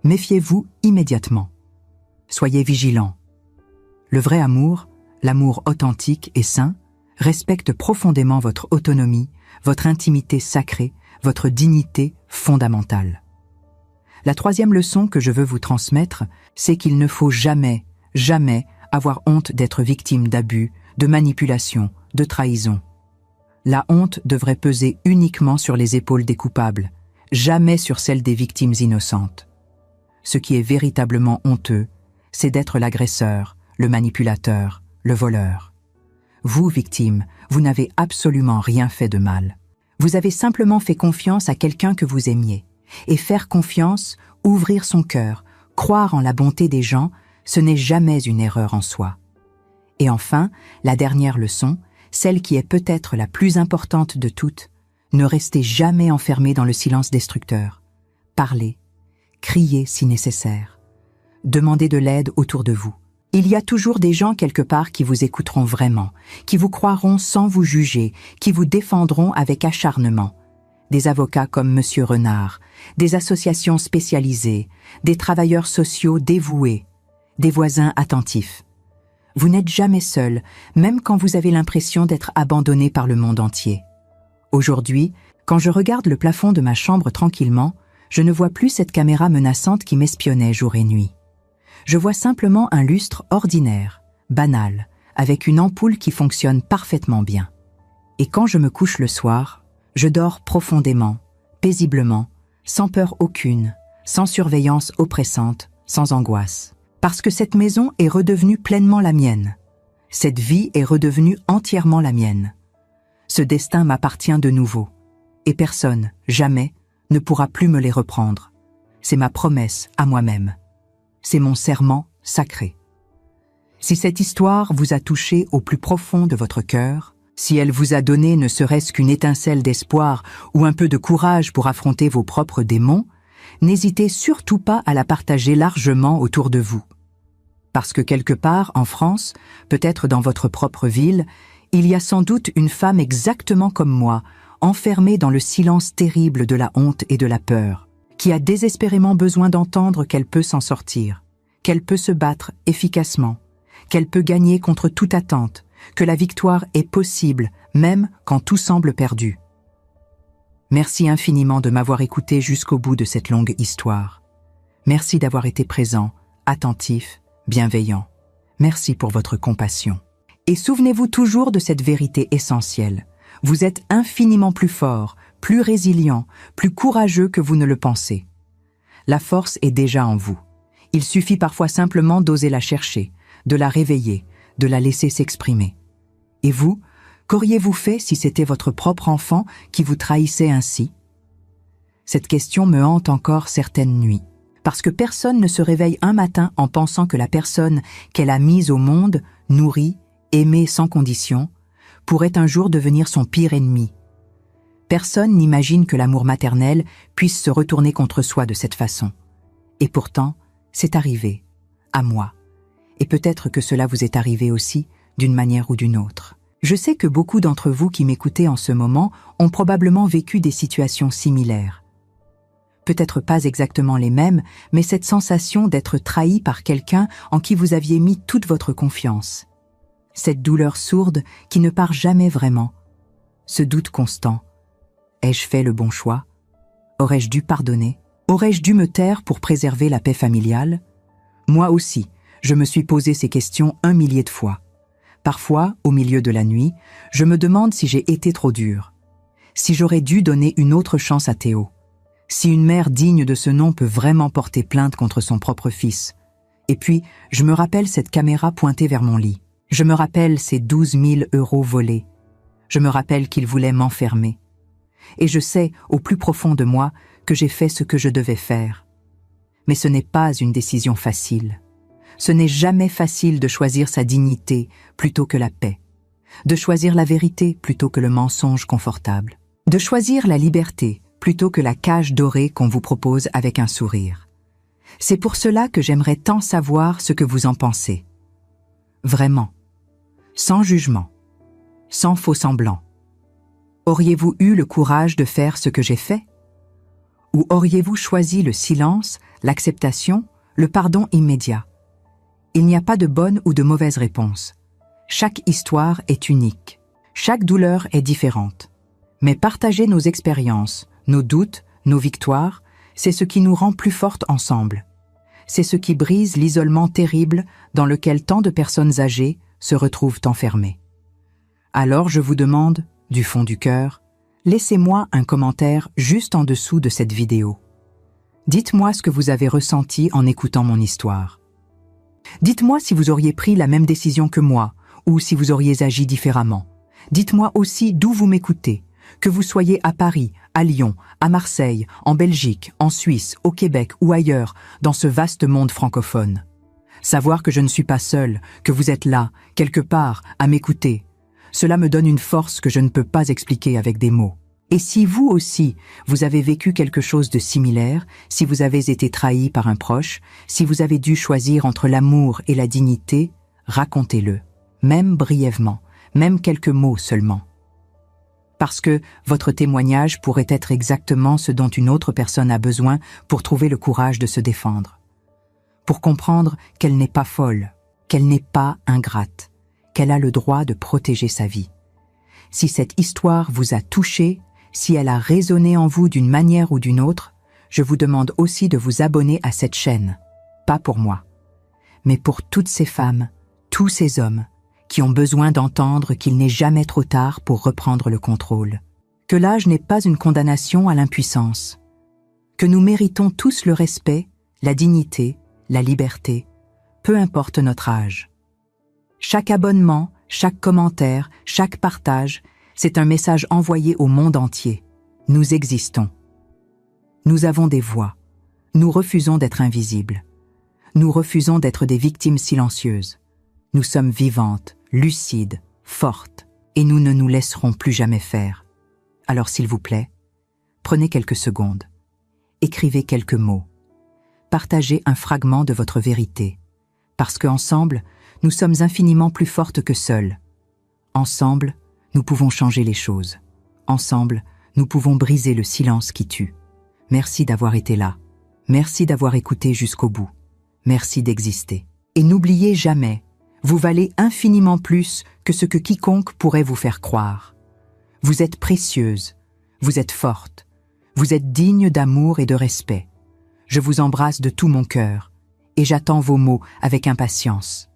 méfiez-vous immédiatement. Soyez vigilants. Le vrai amour, l'amour authentique et sain, respecte profondément votre autonomie, votre intimité sacrée, votre dignité fondamentale. La troisième leçon que je veux vous transmettre, c'est qu'il ne faut jamais, jamais avoir honte d'être victime d'abus, de manipulation, de trahison. La honte devrait peser uniquement sur les épaules des coupables, jamais sur celles des victimes innocentes. Ce qui est véritablement honteux, c'est d'être l'agresseur, le manipulateur, le voleur. Vous, victime, vous n'avez absolument rien fait de mal. Vous avez simplement fait confiance à quelqu'un que vous aimiez. Et faire confiance, ouvrir son cœur, croire en la bonté des gens, ce n'est jamais une erreur en soi. Et enfin, la dernière leçon, celle qui est peut-être la plus importante de toutes, ne restez jamais enfermé dans le silence destructeur. Parlez, criez si nécessaire. Demandez de l'aide autour de vous. Il y a toujours des gens quelque part qui vous écouteront vraiment, qui vous croiront sans vous juger, qui vous défendront avec acharnement. Des avocats comme Monsieur Renard, des associations spécialisées, des travailleurs sociaux dévoués, des voisins attentifs. Vous n'êtes jamais seul, même quand vous avez l'impression d'être abandonné par le monde entier. Aujourd'hui, quand je regarde le plafond de ma chambre tranquillement, je ne vois plus cette caméra menaçante qui m'espionnait jour et nuit. Je vois simplement un lustre ordinaire, banal, avec une ampoule qui fonctionne parfaitement bien. Et quand je me couche le soir, je dors profondément, paisiblement, sans peur aucune, sans surveillance oppressante, sans angoisse. Parce que cette maison est redevenue pleinement la mienne. Cette vie est redevenue entièrement la mienne. Ce destin m'appartient de nouveau. Et personne, jamais, ne pourra plus me les reprendre. C'est ma promesse à moi-même. C'est mon serment sacré. Si cette histoire vous a touché au plus profond de votre cœur, si elle vous a donné ne serait-ce qu'une étincelle d'espoir ou un peu de courage pour affronter vos propres démons, n'hésitez surtout pas à la partager largement autour de vous. Parce que quelque part, en France, peut-être dans votre propre ville, il y a sans doute une femme exactement comme moi, enfermée dans le silence terrible de la honte et de la peur, qui a désespérément besoin d'entendre qu'elle peut s'en sortir, qu'elle peut se battre efficacement, qu'elle peut gagner contre toute attente, que la victoire est possible, même quand tout semble perdu. Merci infiniment de m'avoir écouté jusqu'au bout de cette longue histoire. Merci d'avoir été présent, attentif, bienveillant. Merci pour votre compassion. Et souvenez-vous toujours de cette vérité essentielle. Vous êtes infiniment plus fort, plus résilient, plus courageux que vous ne le pensez. La force est déjà en vous. Il suffit parfois simplement d'oser la chercher, de la réveiller, de la laisser s'exprimer. Et vous, qu'auriez-vous fait si c'était votre propre enfant qui vous trahissait ainsi? Cette question me hante encore certaines nuits, parce que personne ne se réveille un matin en pensant que la personne qu'elle a mise au monde, nourrie, aimée sans condition, pourrait un jour devenir son pire ennemi. Personne n'imagine que l'amour maternel puisse se retourner contre soi de cette façon. Et pourtant, c'est arrivé, à moi. Et peut-être que cela vous est arrivé aussi, d'une manière ou d'une autre. Je sais que beaucoup d'entre vous qui m'écoutez en ce moment ont probablement vécu des situations similaires. Peut-être pas exactement les mêmes, mais cette sensation d'être trahi par quelqu'un en qui vous aviez mis toute votre confiance. Cette douleur sourde qui ne part jamais vraiment. Ce doute constant. Ai-je fait le bon choix? Aurais-je dû pardonner? Aurais-je dû me taire pour préserver la paix familiale? Moi aussi, je me suis posé ces questions 1 millier de fois. Parfois, au milieu de la nuit, je me demande si j'ai été trop dure. Si j'aurais dû donner une autre chance à Théo. Si une mère digne de ce nom peut vraiment porter plainte contre son propre fils. Et puis, je me rappelle cette caméra pointée vers mon lit. Je me rappelle ces 12 000 € volés. Je me rappelle qu'il voulait m'enfermer. Et je sais, au plus profond de moi, que j'ai fait ce que je devais faire. Mais ce n'est pas une décision facile. Ce n'est jamais facile de choisir sa dignité plutôt que la paix, de choisir la vérité plutôt que le mensonge confortable, de choisir la liberté plutôt que la cage dorée qu'on vous propose avec un sourire. C'est pour cela que j'aimerais tant savoir ce que vous en pensez. Vraiment, sans jugement, sans faux semblant. Auriez-vous eu le courage de faire ce que j'ai fait? Ou auriez-vous choisi le silence, l'acceptation, le pardon immédiat? Il n'y a pas de bonne ou de mauvaise réponse. Chaque histoire est unique. Chaque douleur est différente. Mais partager nos expériences, nos doutes, nos victoires, c'est ce qui nous rend plus fortes ensemble. C'est ce qui brise l'isolement terrible dans lequel tant de personnes âgées se retrouvent enfermées. Alors je vous demande, du fond du cœur, laissez-moi un commentaire juste en dessous de cette vidéo. Dites-moi ce que vous avez ressenti en écoutant mon histoire. Dites-moi si vous auriez pris la même décision que moi ou si vous auriez agi différemment. Dites-moi aussi d'où vous m'écoutez, que vous soyez à Paris, à Lyon, à Marseille, en Belgique, en Suisse, au Québec ou ailleurs, dans ce vaste monde francophone. Savoir que je ne suis pas seul, que vous êtes là, quelque part, à m'écouter, cela me donne une force que je ne peux pas expliquer avec des mots. Et si vous aussi, vous avez vécu quelque chose de similaire, si vous avez été trahi par un proche, si vous avez dû choisir entre l'amour et la dignité, racontez-le, même brièvement, même quelques mots seulement. Parce que votre témoignage pourrait être exactement ce dont une autre personne a besoin pour trouver le courage de se défendre. Pour comprendre qu'elle n'est pas folle, qu'elle n'est pas ingrate, qu'elle a le droit de protéger sa vie. Si cette histoire vous a touché, si elle a résonné en vous d'une manière ou d'une autre, je vous demande aussi de vous abonner à cette chaîne. Pas pour moi, mais pour toutes ces femmes, tous ces hommes, qui ont besoin d'entendre qu'il n'est jamais trop tard pour reprendre le contrôle. Que l'âge n'est pas une condamnation à l'impuissance. Que nous méritons tous le respect, la dignité, la liberté, peu importe notre âge. Chaque abonnement, chaque commentaire, chaque partage, c'est un message envoyé au monde entier. Nous existons. Nous avons des voix. Nous refusons d'être invisibles. Nous refusons d'être des victimes silencieuses. Nous sommes vivantes, lucides, fortes, et nous ne nous laisserons plus jamais faire. Alors s'il vous plaît, prenez quelques secondes. Écrivez quelques mots. Partagez un fragment de votre vérité. Parce qu'ensemble, nous sommes infiniment plus fortes que seules. Ensemble, nous pouvons changer les choses. Ensemble, nous pouvons briser le silence qui tue. Merci d'avoir été là. Merci d'avoir écouté jusqu'au bout. Merci d'exister. Et n'oubliez jamais, vous valez infiniment plus que ce que quiconque pourrait vous faire croire. Vous êtes précieuse, vous êtes forte, vous êtes digne d'amour et de respect. Je vous embrasse de tout mon cœur et j'attends vos mots avec impatience.